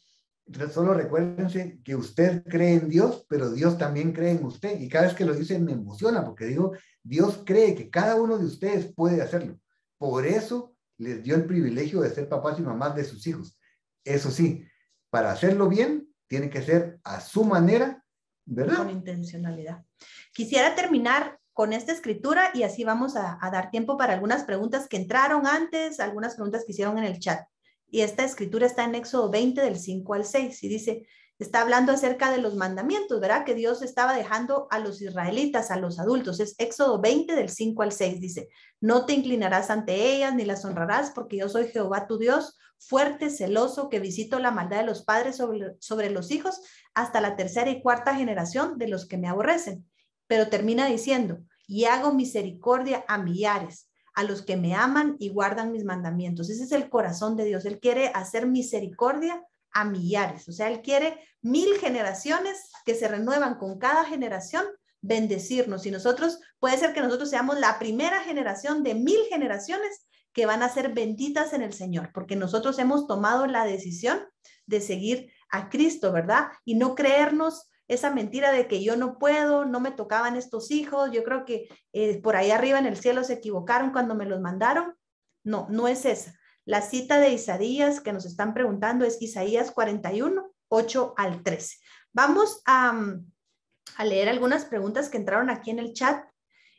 solo recuérdense que usted cree en Dios, pero Dios también cree en usted. Y cada vez que lo dice me emociona, porque digo, Dios cree que cada uno de ustedes puede hacerlo. Por eso les dio el privilegio de ser papás y mamás de sus hijos. Eso sí, para hacerlo bien, tiene que ser a su manera, ¿verdad? Con intencionalidad. Quisiera terminar con esta escritura y así vamos a dar tiempo para algunas preguntas que entraron antes, algunas preguntas que hicieron en el chat. Y esta escritura está en Éxodo 20 del 5 al 6 y dice, está hablando acerca de los mandamientos, ¿verdad? Que Dios estaba dejando a los israelitas, a los adultos. Es Éxodo 20 del 5 al 6, dice, no te inclinarás ante ellas ni las honrarás porque yo soy Jehová tu Dios, fuerte, celoso, que visito la maldad de los padres sobre los hijos hasta la tercera y cuarta generación de los que me aborrecen. Pero termina diciendo, y hago misericordia a millares, a los que me aman y guardan mis mandamientos. Ese es el corazón de Dios. Él quiere hacer misericordia a millares. O sea, Él quiere 1000 generaciones que se renuevan con cada generación, bendecirnos. Y nosotros, puede ser que nosotros seamos la primera generación de 1000 generaciones que van a ser benditas en el Señor, porque nosotros hemos tomado la decisión de seguir a Cristo, ¿verdad? Y no creernos esa mentira de que yo no puedo, no me tocaban estos hijos, yo creo que por ahí arriba en el cielo se equivocaron cuando me los mandaron. No, no es esa. La cita de Isaías que nos están preguntando es Isaías 41, 8 al 13. Vamos a leer algunas preguntas que entraron aquí en el chat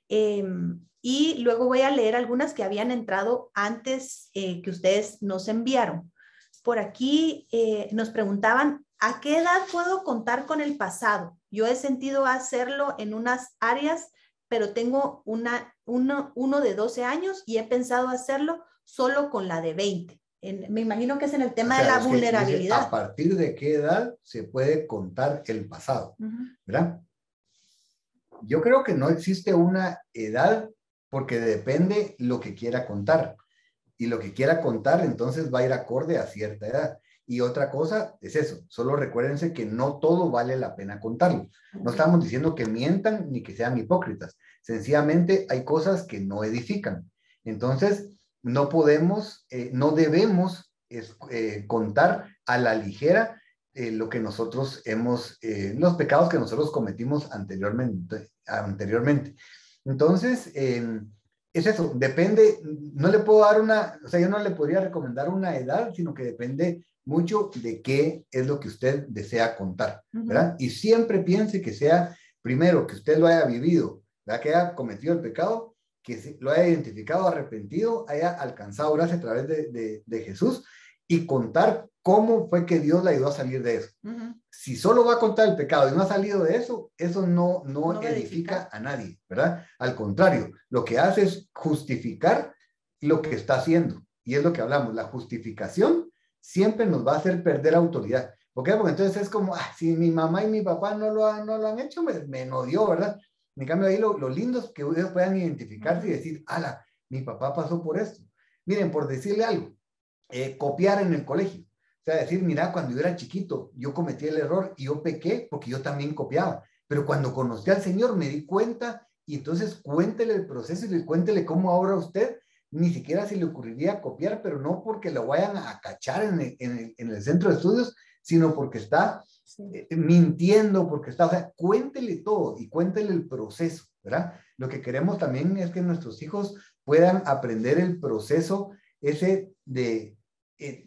y luego voy a leer algunas que habían entrado antes que ustedes nos enviaron. Por aquí nos preguntaban, ¿a qué edad puedo contar con el pasado? Yo he sentido hacerlo en unas áreas, pero tengo uno de 12 años y he pensado hacerlo solo con la de 20. Me imagino que es en el tema de la vulnerabilidad. Dice, ¿a partir de qué edad se puede contar el pasado? ¿Verdad? Yo creo que no existe una edad porque depende lo que quiera contar. Y lo que quiera contar entonces va a ir acorde a cierta edad. Y otra cosa es eso, solo recuérdense que no todo vale la pena contarlo. No estamos diciendo que mientan ni que sean hipócritas. Sencillamente hay cosas que no edifican. Entonces, no podemos, no debemos contar a la ligera lo que nosotros hemos, los pecados que nosotros cometimos anteriormente. Entonces, es eso, depende, no le puedo dar yo no le podría recomendar una edad, sino que depende mucho de qué es lo que usted desea contar, ¿verdad? Y siempre piense que sea, primero, que usted lo haya vivido ¿verdad? Que haya cometido el pecado, que lo haya identificado, arrepentido, haya alcanzado gracia a través de Jesús y contar cómo fue que Dios le ayudó a salir de eso. Si solo va a contar el pecado y no ha salido de eso, eso no edifica a nadie, ¿verdad? Al contrario, lo que hace es justificar lo que está haciendo. Y es lo que hablamos, la justificación siempre nos va a hacer perder autoridad. ¿Por qué? Porque entonces es como, si mi mamá y mi papá no lo han hecho, me odió, ¿verdad? En cambio ahí lo lindo es que ellos puedan identificarse y decir, ala, mi papá pasó por esto. Miren, por decirle algo, copiar en el colegio. O sea, decir, mira, cuando yo era chiquito, yo cometí el error y yo pequé porque yo también copiaba. Pero cuando conocí al Señor me di cuenta y entonces cuéntele el proceso y cuéntele cómo ahora usted ni siquiera se le ocurriría copiar, pero no porque lo vayan a cachar en el centro de estudios, sino porque está mintiendo, porque está, o sea, cuéntele todo y cuéntele el proceso, ¿verdad? Lo que queremos también es que nuestros hijos puedan aprender el proceso ese de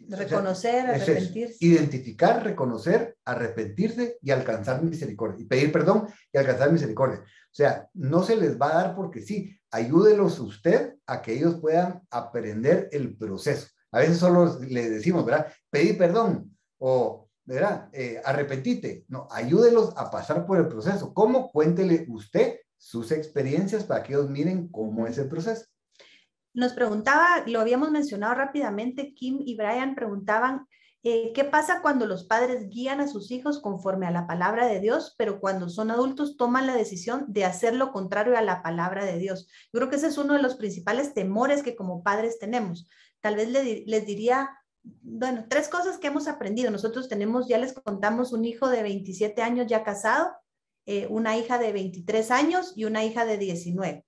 reconocer, arrepentirse. Identificar, reconocer, arrepentirse y alcanzar misericordia, y pedir perdón y alcanzar misericordia. O sea, no se les va a dar porque sí, ayúdelos usted a que ellos puedan aprender el proceso. A veces solo le decimos, ¿verdad? Pedir perdón o, ¿verdad? Arrepentite. No, ayúdelos a pasar por el proceso. ¿Cómo? Cuéntele usted sus experiencias para que ellos miren cómo es el proceso. Nos preguntaba, lo habíamos mencionado rápidamente, Kim y Brian preguntaban, ¿qué pasa cuando los padres guían a sus hijos conforme a la palabra de Dios, pero cuando son adultos toman la decisión de hacer lo contrario a la palabra de Dios? Yo creo que ese es uno de los principales temores que como padres tenemos. Tal vez les diría, bueno, 3 cosas que hemos aprendido. Nosotros tenemos, ya les contamos, un hijo de 27 años ya casado, una hija de 23 años y una hija de 19.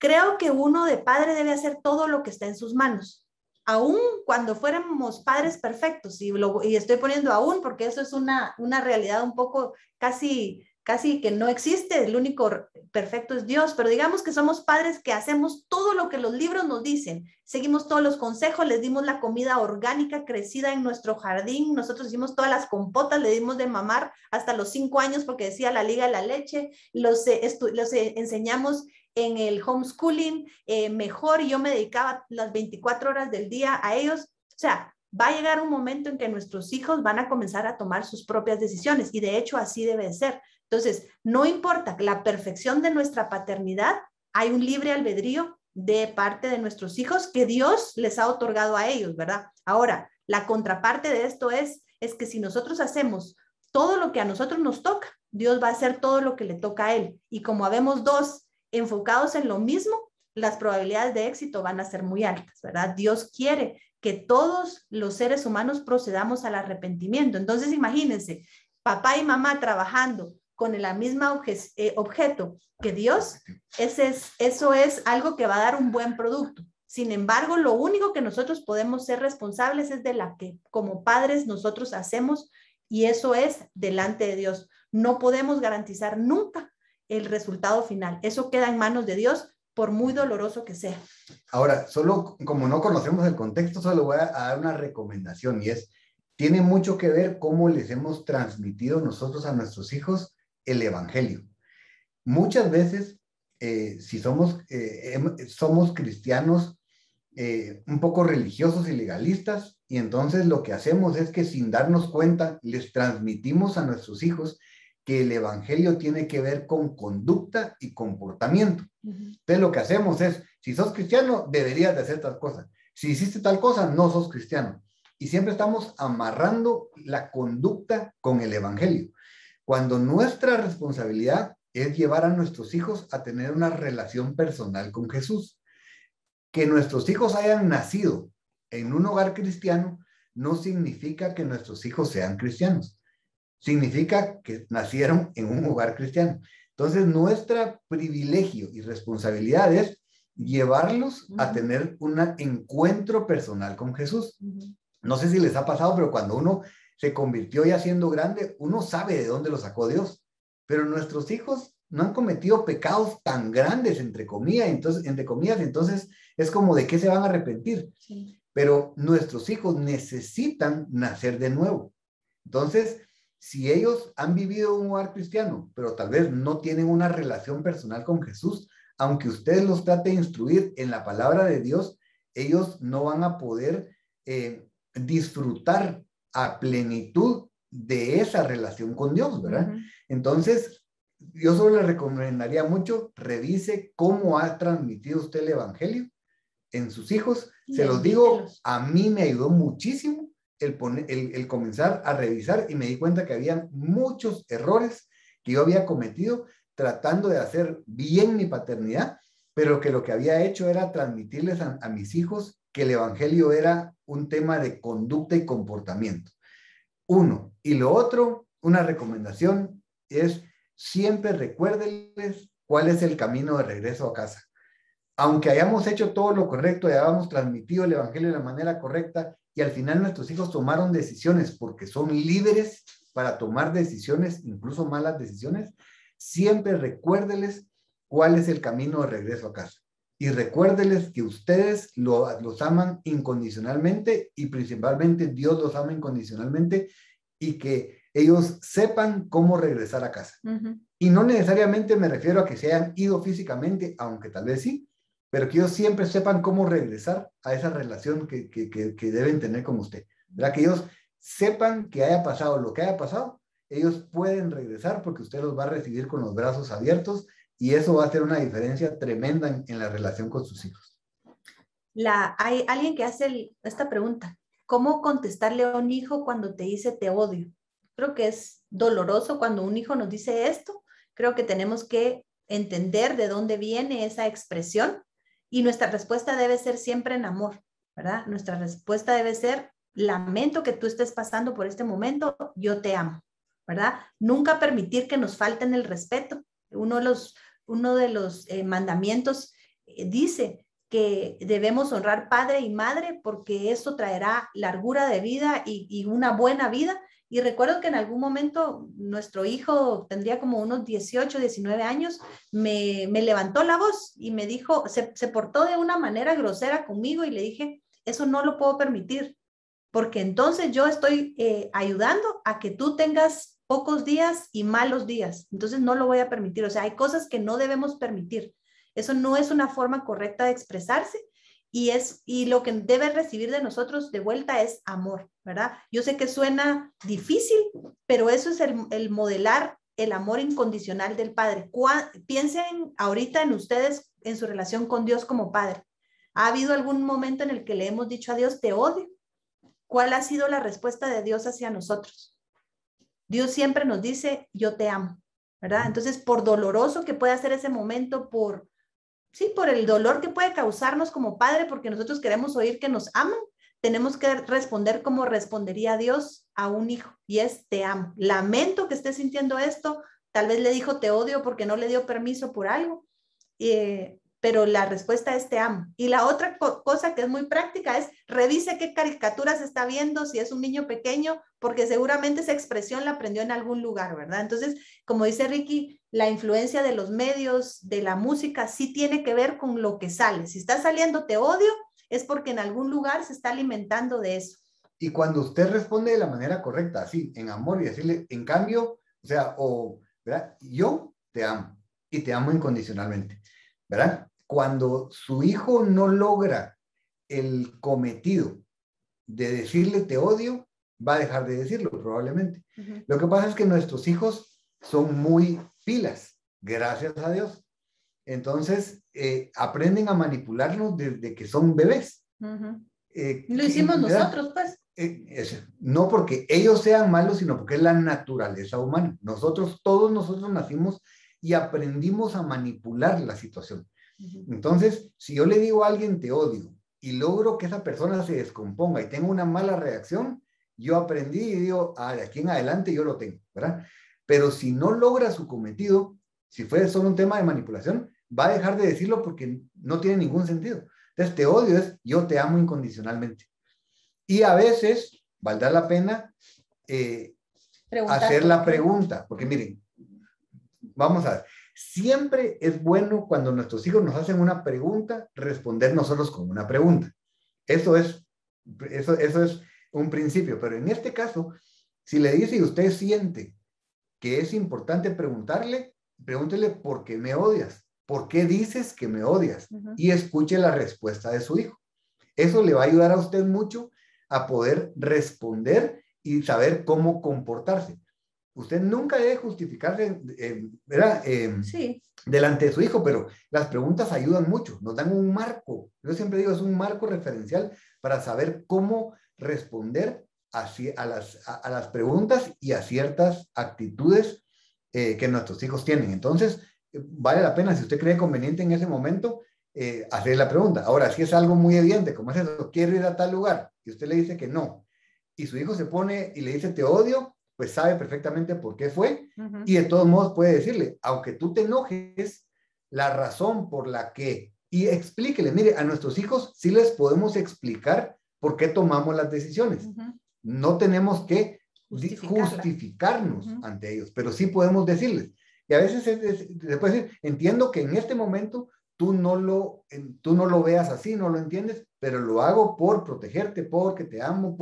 Creo que uno de padre debe hacer todo lo que está en sus manos, aún cuando fuéramos padres perfectos, y estoy poniendo aún porque eso es una realidad un poco casi que no existe, el único perfecto es Dios, pero digamos que somos padres que hacemos todo lo que los libros nos dicen, seguimos todos los consejos, les dimos la comida orgánica crecida en nuestro jardín, nosotros hicimos todas las compotas, le dimos de mamar hasta los 5 años porque decía la liga de la leche, los enseñamos en el homeschooling mejor y yo me dedicaba las 24 horas del día a ellos. O sea, va a llegar un momento en que nuestros hijos van a comenzar a tomar sus propias decisiones y de hecho así debe de ser. Entonces, no importa la perfección de nuestra paternidad, hay un libre albedrío de parte de nuestros hijos que Dios les ha otorgado a ellos, ¿verdad? Ahora, la contraparte de esto es que si nosotros hacemos todo lo que a nosotros nos toca, Dios va a hacer todo lo que le toca a Él. Y como habemos dos enfocados en lo mismo, las probabilidades de éxito van a ser muy altas, ¿verdad? Dios quiere que todos los seres humanos procedamos al arrepentimiento. Entonces, imagínense, papá y mamá trabajando con el mismo objeto que Dios, eso es algo que va a dar un buen producto. Sin embargo, lo único que nosotros podemos ser responsables es de la que como padres nosotros hacemos, y eso es delante de Dios. No podemos garantizar nunca el resultado final. Eso queda en manos de Dios, por muy doloroso que sea. Ahora, solo como no conocemos el contexto, solo voy a dar una recomendación, y tiene mucho que ver cómo les hemos transmitido nosotros a nuestros hijos el evangelio. Muchas veces, si somos cristianos un poco religiosos y legalistas, y entonces lo que hacemos es que sin darnos cuenta les transmitimos a nuestros hijos que el evangelio tiene que ver con conducta y comportamiento. Entonces lo que hacemos es, si sos cristiano, deberías de hacer tal cosa. Si hiciste tal cosa, no sos cristiano. Y siempre estamos amarrando la conducta con el evangelio, cuando nuestra responsabilidad es llevar a nuestros hijos a tener una relación personal con Jesús. Que nuestros hijos hayan nacido en un hogar cristiano no significa que nuestros hijos sean cristianos. Significa que nacieron en un hogar cristiano. Entonces, nuestro privilegio y responsabilidad es llevarlos a tener un encuentro personal con Jesús. No sé si les ha pasado, pero cuando uno se convirtió ya siendo grande, uno sabe de dónde lo sacó Dios. Pero nuestros hijos no han cometido pecados tan grandes, entre comillas, entonces es como de qué se van a arrepentir. Sí. Pero nuestros hijos necesitan nacer de nuevo. Entonces, si ellos han vivido un hogar cristiano, pero tal vez no tienen una relación personal con Jesús, aunque ustedes los trate de instruir en la palabra de Dios, ellos no van a poder disfrutar a plenitud de esa relación con Dios, ¿verdad? Entonces, yo solo le recomendaría mucho, revise cómo ha transmitido usted el evangelio en sus hijos. Se los digo, a mí me ayudó muchísimo el comenzar a revisar y me di cuenta que había muchos errores que yo había cometido tratando de hacer bien mi paternidad, pero que lo que había hecho era transmitirles a mis hijos que el evangelio era un tema de conducta y comportamiento. Uno. Y lo otro, una recomendación es siempre recuérdenles cuál es el camino de regreso a casa. Aunque hayamos hecho todo lo correcto y hayamos transmitido el evangelio de la manera correcta y al final nuestros hijos tomaron decisiones porque son libres para tomar decisiones, incluso malas decisiones, siempre recuérdenles cuál es el camino de regreso a casa. Y recuérdenles que ustedes los aman incondicionalmente y principalmente Dios los ama incondicionalmente y que ellos sepan cómo regresar a casa. Y no necesariamente me refiero a que se hayan ido físicamente, aunque tal vez sí, pero que ellos siempre sepan cómo regresar a esa relación que deben tener con usted. ¿Verdad? Que ellos sepan que haya pasado lo que haya pasado, ellos pueden regresar porque usted los va a recibir con los brazos abiertos y eso va a hacer una diferencia tremenda en la relación con sus hijos. Hay alguien que hace esta pregunta: ¿cómo contestarle a un hijo cuando te dice te odio? Creo que es doloroso cuando un hijo nos dice esto. Creo que tenemos que entender de dónde viene esa expresión y nuestra respuesta debe ser siempre en amor, ¿verdad? Nuestra respuesta debe ser: lamento que tú estés pasando por este momento, yo te amo, ¿verdad? Nunca permitir que nos falten el respeto. Uno de los mandamientos dice que debemos honrar padre y madre porque eso traerá largura de vida y una buena vida. Y recuerdo que en algún momento nuestro hijo tendría como unos 18, 19 años, me levantó la voz y me dijo, se portó de una manera grosera conmigo y le dije, eso no lo puedo permitir, porque entonces yo estoy ayudando a que tú tengas pocos días y malos días. Entonces no lo voy a permitir. O sea, hay cosas que no debemos permitir. Eso no es una forma correcta de expresarse y lo que debe recibir de nosotros de vuelta es amor, ¿verdad? Yo sé que suena difícil, pero eso es el modelar el amor incondicional del Padre. Piensen ahorita en ustedes, en su relación con Dios como Padre. ¿Ha habido algún momento en el que le hemos dicho a Dios, te odio? ¿Cuál ha sido la respuesta de Dios hacia nosotros? Dios siempre nos dice, yo te amo, ¿verdad? Entonces, por doloroso que pueda ser ese momento, por el dolor que puede causarnos como padre, porque nosotros queremos oír que nos aman, tenemos que responder como respondería Dios a un hijo, y es, te amo. Lamento que estés sintiendo esto, tal vez le dijo te odio porque no le dio permiso por algo, pero la respuesta es te amo. Y la otra cosa que es muy práctica es revise qué caricaturas está viendo si es un niño pequeño, porque seguramente esa expresión la aprendió en algún lugar, ¿verdad? Entonces, como dice Ricky, la influencia de los medios, de la música, sí tiene que ver con lo que sale. Si está saliendo te odio, es porque en algún lugar se está alimentando de eso. Y cuando usted responde de la manera correcta, así, en amor y decirle, en cambio, o sea, ¿verdad? Yo te amo y te amo incondicionalmente, ¿verdad? Cuando su hijo no logra el cometido de decirle te odio, va a dejar de decirlo probablemente. Lo que pasa es que nuestros hijos son muy pilas, gracias a Dios. Entonces, aprenden a manipularnos desde que son bebés. Lo hicimos nosotros, pues. No porque ellos sean malos, sino porque es la naturaleza humana. Todos nosotros nacimos y aprendimos a manipular la situación. Entonces, si yo le digo a alguien te odio y logro que esa persona se descomponga y tenga una mala reacción, yo aprendí y digo, de aquí en adelante yo lo tengo, ¿verdad? Pero si no logra su cometido, si fue solo un tema de manipulación, va a dejar de decirlo porque no tiene ningún sentido. Entonces, te odio es yo te amo incondicionalmente. Y a veces valdrá la pena hacer la pregunta, porque miren, vamos a ver, siempre es bueno cuando nuestros hijos nos hacen una pregunta, responder nosotros con una pregunta. Eso es un principio, pero en este caso, Si le dice y usted siente que es importante preguntarle, pregúntele por qué me odias, por qué dices que me odias, y escuche la respuesta de su hijo. Eso le va a ayudar a usted mucho a poder responder y saber cómo comportarse. Usted nunca debe justificarse, Sí. delante de su hijo, pero las preguntas ayudan mucho, nos dan un marco. Yo siempre digo, es un marco referencial para saber cómo responder a las preguntas y a ciertas actitudes que nuestros hijos tienen. Entonces, vale la pena, si usted cree conveniente en ese momento, hacer la pregunta. Ahora, si es algo muy evidente, como es eso, quiero ir a tal lugar, y usted le dice que no, y su hijo se pone y le dice te odio, pues sabe perfectamente por qué fue, y de todos modos puede decirle, aunque tú te enojes, la razón por la que, y explíquele, mire, a nuestros hijos sí les podemos explicar por qué tomamos las decisiones. No tenemos que justificarnos ante ellos, pero sí podemos decirles. Y a veces se puede decir, entiendo que en este momento tú no lo veas así, no lo entiendes, pero lo hago por protegerte, porque te amo,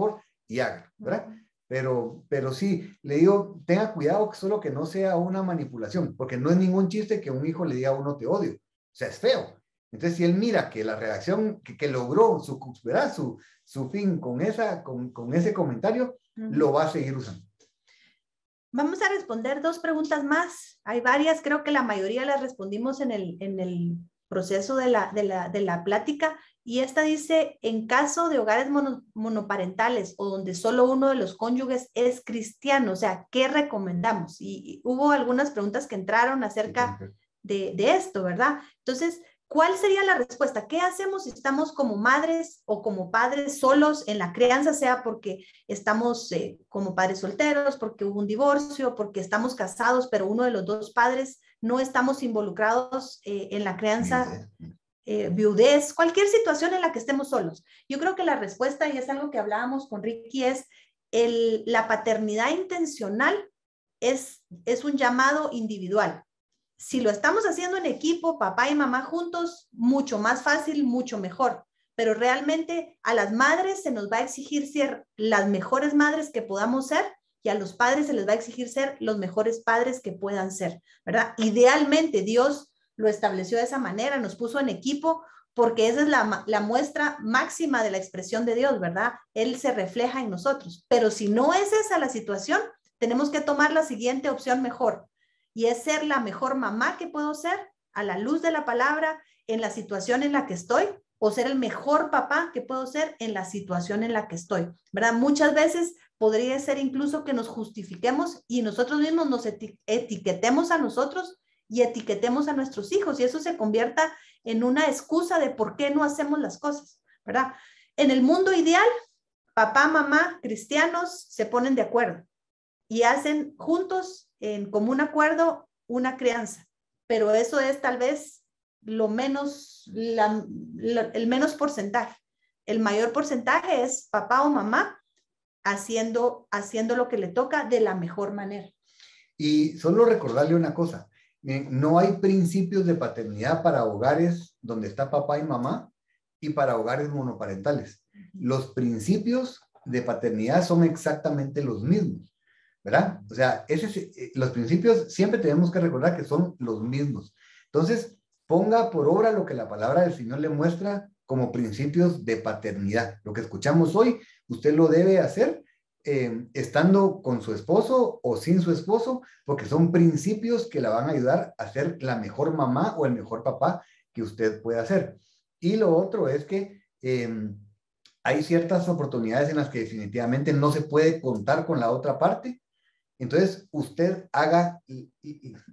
y haga, ¿verdad? Pero sí, le digo, tenga cuidado solo que no sea una manipulación, porque no es ningún chiste que un hijo le diga a uno te odio. O sea, es feo. Entonces, si él mira que la reacción que logró su fin con ese comentario, lo va a seguir usando. Vamos a responder 2 preguntas más. Hay varias, creo que la mayoría las respondimos en el proceso de la plática. Y esta dice, en caso de hogares monoparentales o donde solo uno de los cónyuges es cristiano, o sea, ¿qué recomendamos? Y hubo algunas preguntas que entraron acerca de esto, ¿verdad? Entonces, ¿cuál sería la respuesta? ¿Qué hacemos si estamos como madres o como padres solos en la crianza, sea porque estamos como padres solteros, porque hubo un divorcio, porque estamos casados, pero uno de los 2 padres no estamos involucrados en la crianza, viudez, cualquier situación en la que estemos solos? Yo creo que la respuesta, y es algo que hablábamos con Ricky, es la paternidad intencional es un llamado individual. Si lo estamos haciendo en equipo, papá y mamá juntos, mucho más fácil, mucho mejor. Pero realmente a las madres se nos va a exigir ser las mejores madres que podamos ser, y a los padres se les va a exigir ser los mejores padres que puedan ser, ¿verdad? Idealmente Dios lo estableció de esa manera, nos puso en equipo, porque esa es la muestra máxima de la expresión de Dios, ¿verdad? Él se refleja en nosotros. Pero si no es esa la situación, tenemos que tomar la siguiente opción mejor, y es ser la mejor mamá que puedo ser a la luz de la palabra en la situación en la que estoy, o ser el mejor papá que puedo ser en la situación en la que estoy, ¿verdad? Muchas veces podría ser incluso que nos justifiquemos y nosotros mismos nos etiquetemos a nosotros y etiquetemos a nuestros hijos, y eso se convierta en una excusa de por qué no hacemos las cosas, ¿verdad? En el mundo ideal, papá, mamá, cristianos se ponen de acuerdo y hacen juntos en común acuerdo una crianza, pero eso es tal vez lo menos, el menos porcentaje. El mayor porcentaje es papá o mamá haciendo lo que le toca de la mejor manera. Y solo recordarle una cosa, no hay principios de paternidad para hogares donde está papá y mamá y para hogares monoparentales. Los principios de paternidad son exactamente los mismos, ¿verdad? O sea, los principios siempre tenemos que recordar que son los mismos. Entonces, ponga por obra lo que la palabra del Señor le muestra como principios de paternidad. Lo que escuchamos hoy, usted lo debe hacer estando con su esposo o sin su esposo, porque son principios que la van a ayudar a ser la mejor mamá o el mejor papá que usted pueda ser. Y lo otro es que hay ciertas oportunidades en las que definitivamente no se puede contar con la otra parte. Entonces, usted haga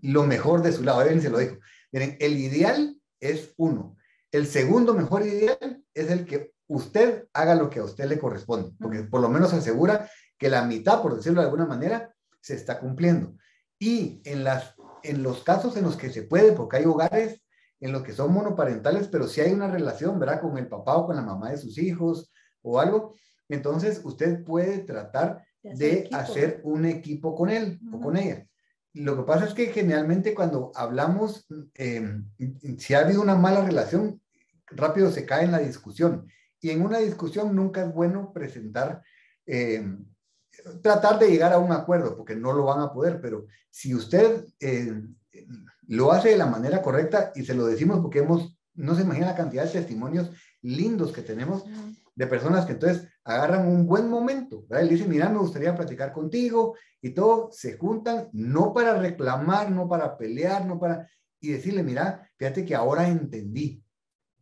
lo mejor de su lado. Él se lo dijo. Miren, el ideal es uno. El segundo mejor ideal es el que usted haga lo que a usted le corresponde, porque por lo menos asegura que la mitad, por decirlo de alguna manera, se está cumpliendo. Y en los casos en los que se puede, porque hay hogares en los que son monoparentales, pero si hay una relación, ¿verdad?, con el papá o con la mamá de sus hijos o algo, entonces usted puede tratar de hacer un equipo con él o con ella. Lo que pasa es que generalmente cuando hablamos, si ha habido una mala relación, rápido se cae en la discusión. Y en una discusión nunca es bueno presentar tratar de llegar a un acuerdo, porque no lo van a poder, pero si usted lo hace de la manera correcta, y se lo decimos porque no se imagina la cantidad de testimonios lindos que tenemos de personas que entonces agarran un buen momento, ¿verdad? Y le dicen, mira, me gustaría platicar contigo, y todos se juntan, no para reclamar, no para pelear, y decirle, mira, fíjate que ahora entendí.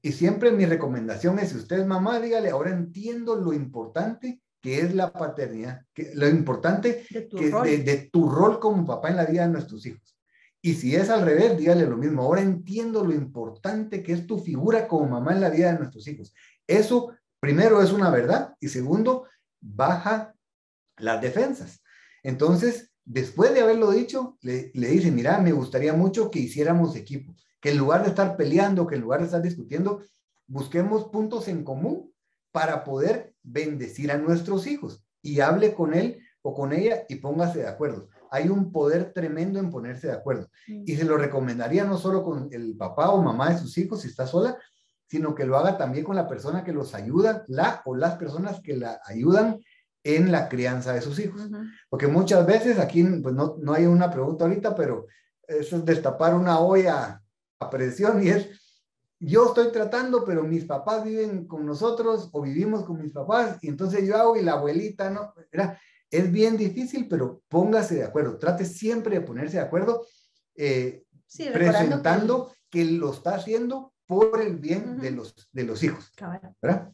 Y siempre mi recomendación es, si usted es mamá, dígale, ahora entiendo lo importante que es la paternidad, lo importante de tu rol como papá en la vida de nuestros hijos. Y si es al revés, dígale lo mismo, ahora entiendo lo importante que es tu figura como mamá en la vida de nuestros hijos. Eso, primero, es una verdad, y segundo, baja las defensas. Entonces, después de haberlo dicho, le dice, mira, me gustaría mucho que hiciéramos equipo, que en lugar de estar peleando, que en lugar de estar discutiendo, busquemos puntos en común para poder bendecir a nuestros hijos, y hable con él o con ella y póngase de acuerdo. Hay un poder tremendo en ponerse de acuerdo. Y se lo recomendaría no solo con el papá o mamá de sus hijos si está sola, sino que lo haga también con la persona que los ayuda, o las personas que la ayudan en la crianza de sus hijos. Porque muchas veces aquí, pues no hay una pregunta ahorita, pero eso es destapar una olla a presión, y es, yo estoy tratando, pero mis papás viven con nosotros o vivimos con mis papás, y entonces yo hago y la abuelita no. Es bien difícil, pero póngase de acuerdo. Trate siempre de ponerse de acuerdo, presentando que lo está haciendo por el bien de los hijos. ¿Verdad?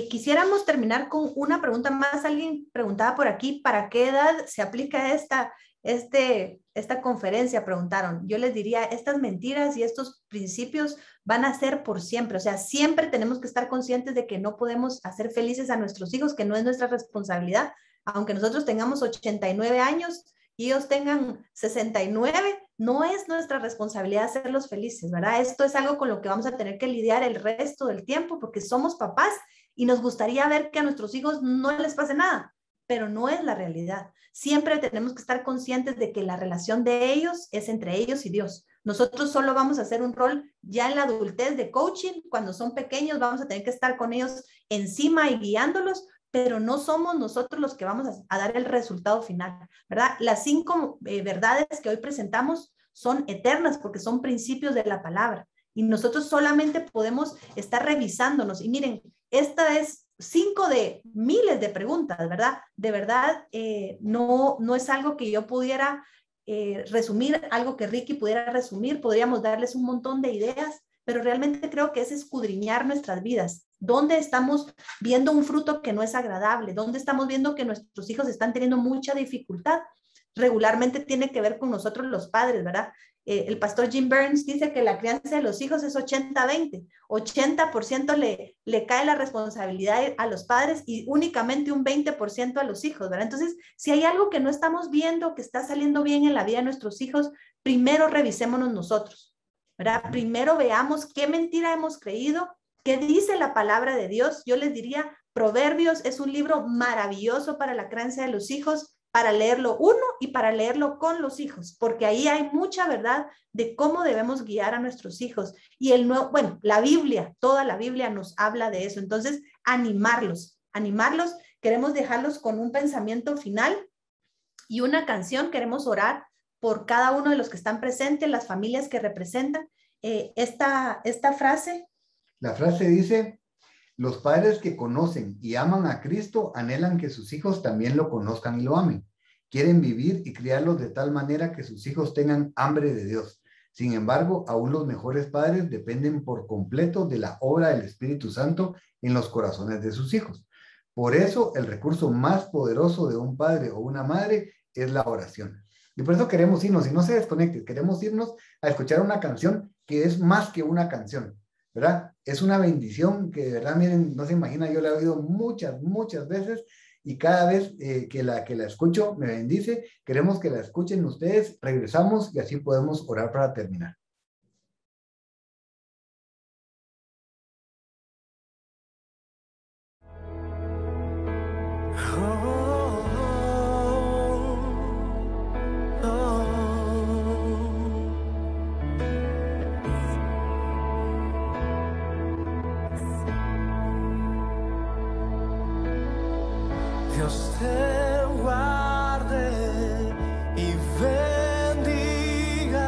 Quisiéramos terminar con una pregunta más. Alguien preguntaba por aquí, ¿para qué edad se aplica esta conferencia? Preguntaron. Yo les diría, estas mentiras y estos principios van a ser por siempre. O sea, siempre tenemos que estar conscientes de que no podemos hacer felices a nuestros hijos, que no es nuestra responsabilidad. Aunque nosotros tengamos 89 años y ellos tengan 69, no es nuestra responsabilidad hacerlos felices, ¿verdad? Esto es algo con lo que vamos a tener que lidiar el resto del tiempo, porque somos papás y nos gustaría ver que a nuestros hijos no les pase nada, pero no es la realidad. Siempre tenemos que estar conscientes de que la relación de ellos es entre ellos y Dios. Nosotros solo vamos a hacer un rol ya en la adultez de coaching. Cuando son pequeños vamos a tener que estar con ellos encima y guiándolos, pero no somos nosotros los que vamos a dar el resultado final, ¿verdad? Las 5 verdades que hoy presentamos son eternas porque son principios de la palabra, y nosotros solamente podemos estar revisándonos. Y miren, esta es 5 de miles de preguntas, ¿verdad? De verdad, no es algo que yo pudiera resumir, algo que Ricky pudiera resumir. Podríamos darles un montón de ideas, pero realmente creo que es escudriñar nuestras vidas. ¿Dónde estamos viendo un fruto que no es agradable? ¿Dónde estamos viendo que nuestros hijos están teniendo mucha dificultad? Regularmente tiene que ver con nosotros los padres, ¿verdad? El pastor Jim Burns dice que la crianza de los hijos es 80-20. 80% le cae la responsabilidad a los padres y únicamente un 20% a los hijos, ¿verdad? Entonces, si hay algo que no estamos viendo que está saliendo bien en la vida de nuestros hijos, primero revisémonos nosotros, ¿verdad? Primero veamos qué mentira hemos creído, qué dice la palabra de Dios. Yo les diría, Proverbios es un libro maravilloso para la crianza de los hijos, para leerlo uno y para leerlo con los hijos, porque ahí hay mucha verdad de cómo debemos guiar a nuestros hijos. Y la Biblia, toda la Biblia nos habla de eso. Entonces, animarlos. Queremos dejarlos con un pensamiento final y una canción. Queremos orar por cada uno de los que están presentes, las familias que representan. Esta frase. La frase dice: los padres que conocen y aman a Cristo anhelan que sus hijos también lo conozcan y lo amen. Quieren vivir y criarlos de tal manera que sus hijos tengan hambre de Dios. Sin embargo, aún los mejores padres dependen por completo de la obra del Espíritu Santo en los corazones de sus hijos. Por eso, el recurso más poderoso de un padre o una madre es la oración. Y por eso queremos irnos, y no se desconecten, queremos irnos a escuchar una canción que es más que una canción, ¿verdad? Es una bendición que de verdad, miren, no se imagina, yo la he oído muchas veces, y cada vez que la escucho me bendice. Queremos que la escuchen ustedes. Regresamos y así podemos orar para terminar. Dios te guarde y bendiga,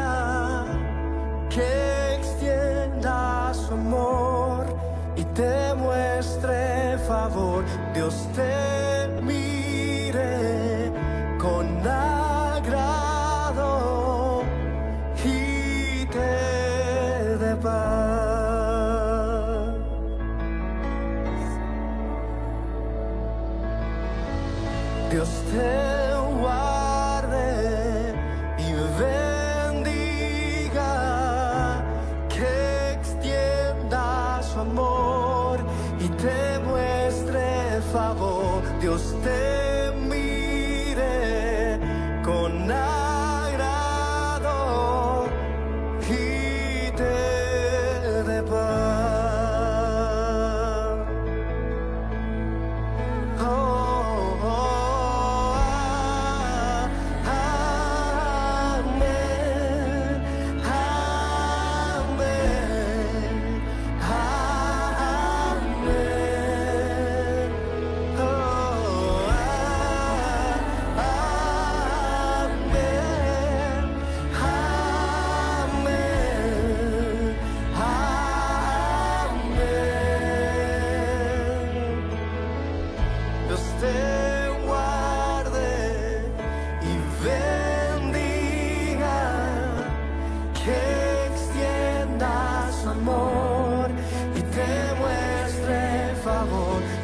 que extienda su amor y te muestre favor. Dios te mire con agrado y te dé paz. Dios te guarde y bendiga, que extienda su amor y te muestre favor. Dios te mire con agrado y te dé paz.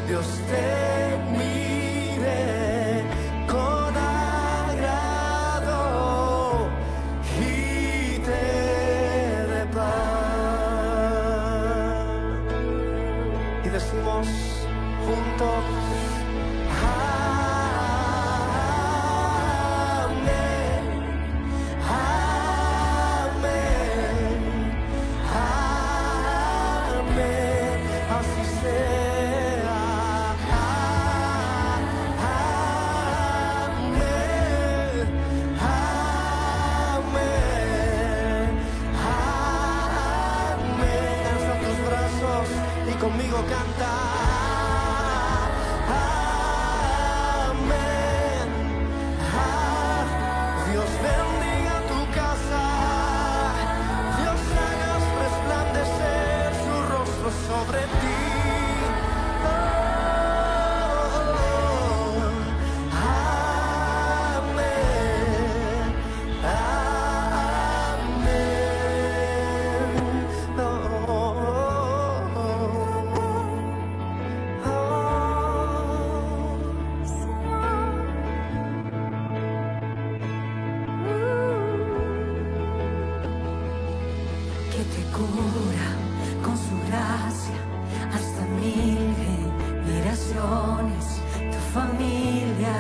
Dios te mire con agrado y te dé paz. Y decimos juntos: amén, amén, amén. Así sea. Conmigo canta. Amén. Dios bendiga tu casa. Dios haga resplandecer su rostro sobre ti. Que te cura con su gracia hasta 1000 generaciones, tu familia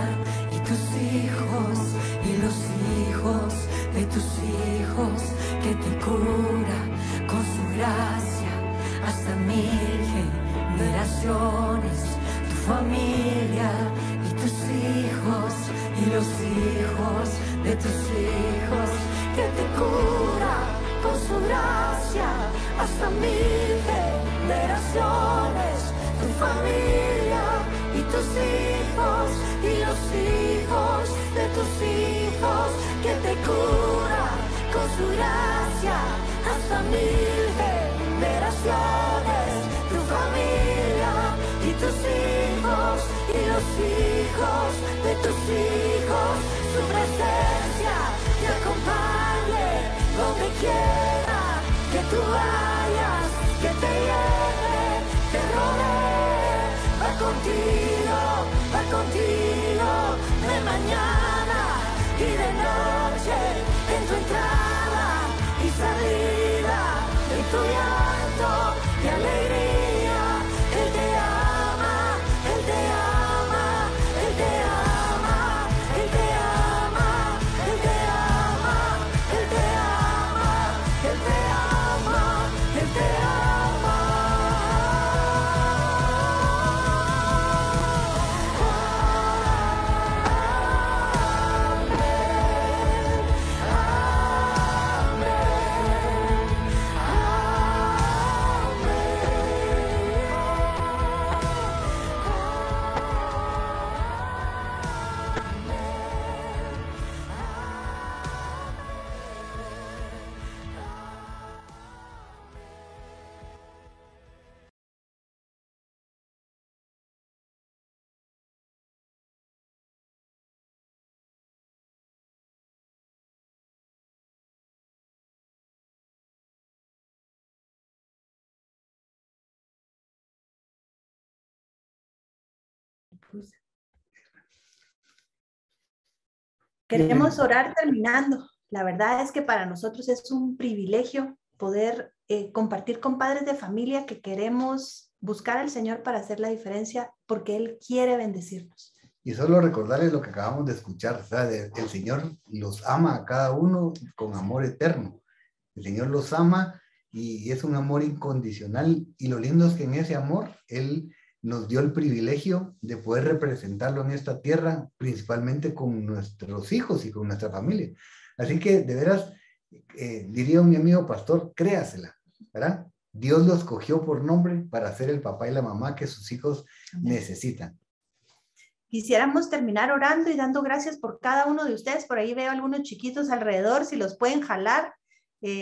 y tus hijos y los hijos de tus hijos. Que te cura con su gracia hasta 1000 generaciones, tu familia y tus hijos y los hijos de tus hijos. Que te cura con su gracia hasta 1000 generaciones, tu familia y tus hijos y los hijos de tus hijos. Que te cura con su gracia hasta 1000 generaciones, tu familia y tus hijos y los hijos de tus hijos. Su presencia te acompañe donde quiera que tú vayas, que te lleve, te rodee. Va contigo de mañana y de noche, en tu entrada y salida, en tu llanto y alegría. Él te ama, Él te ama, Él te ama, Él te ama, Él te ama, Él te ama, Él te ama. Queremos orar terminando. La verdad es que para nosotros es un privilegio poder compartir con padres de familia que queremos buscar al Señor para hacer la diferencia porque Él quiere bendecirnos. Y solo recordarles lo que acabamos de escuchar, o sea, el Señor los ama a cada uno con amor eterno. El Señor los ama y es un amor incondicional. Y lo lindo es que en ese amor Él nos dio el privilegio de poder representarlo en esta tierra, principalmente con nuestros hijos y con nuestra familia. Así que, de veras, diría mi amigo pastor, créasela, ¿verdad? Dios los cogió por nombre para ser el papá y la mamá que sus hijos necesitan. Quisiéramos terminar orando y dando gracias por cada uno de ustedes. Por ahí veo algunos chiquitos alrededor, si los pueden jalar,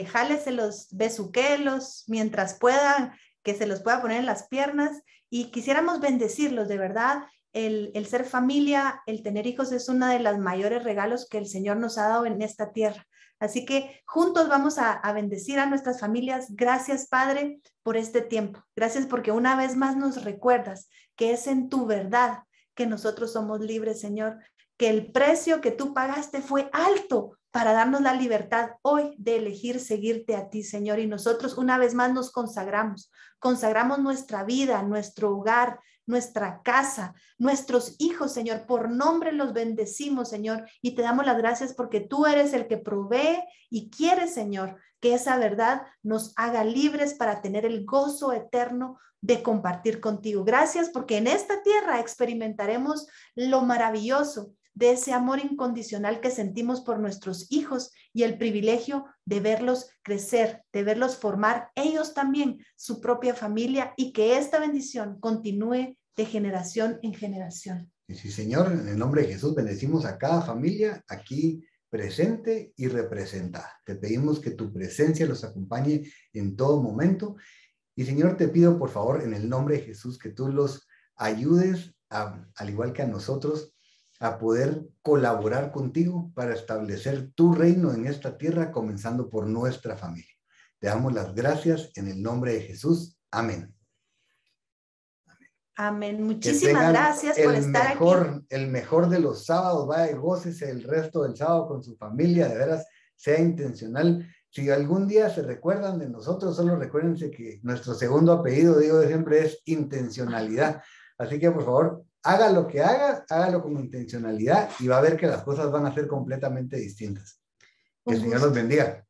jáleselos, besuquelos, mientras puedan, que se los pueda poner en las piernas. Y quisiéramos bendecirlos, de verdad. El ser familia, el tener hijos es uno de los mayores regalos que el Señor nos ha dado en esta tierra. Así que juntos vamos a bendecir a nuestras familias. Gracias, Padre, por este tiempo. Gracias porque una vez más nos recuerdas que es en tu verdad que nosotros somos libres, Señor, que el precio que tú pagaste fue alto para darnos la libertad hoy de elegir seguirte a ti, Señor. Y nosotros una vez más nos consagramos nuestra vida, nuestro hogar, nuestra casa, nuestros hijos, Señor. Por nombre los bendecimos, Señor, y te damos las gracias porque tú eres el que provee y quieres, Señor, que esa verdad nos haga libres para tener el gozo eterno de compartir contigo. Gracias porque en esta tierra experimentaremos lo maravilloso de ese amor incondicional que sentimos por nuestros hijos y el privilegio de verlos crecer, de verlos formar ellos también su propia familia y que esta bendición continúe de generación en generación. Sí, Señor, en el nombre de Jesús bendecimos a cada familia aquí presente y representada. Te pedimos que tu presencia los acompañe en todo momento. Y Señor, te pido por favor en el nombre de Jesús que tú los ayudes, al igual que a nosotros, a poder colaborar contigo para establecer tu reino en esta tierra, comenzando por nuestra familia. Te damos las gracias en el nombre de Jesús. Amén. Amén. Muchísimas gracias por estar aquí. El mejor de los sábados, vaya y gócese el resto del sábado con su familia, de veras, sea intencional. Si algún día se recuerdan de nosotros, solo recuérdense que nuestro segundo apellido, digo siempre, es intencionalidad. Así que, por favor, haga lo que haga, hágalo con intencionalidad y va a ver que las cosas van a ser completamente distintas. Que el Señor los bendiga.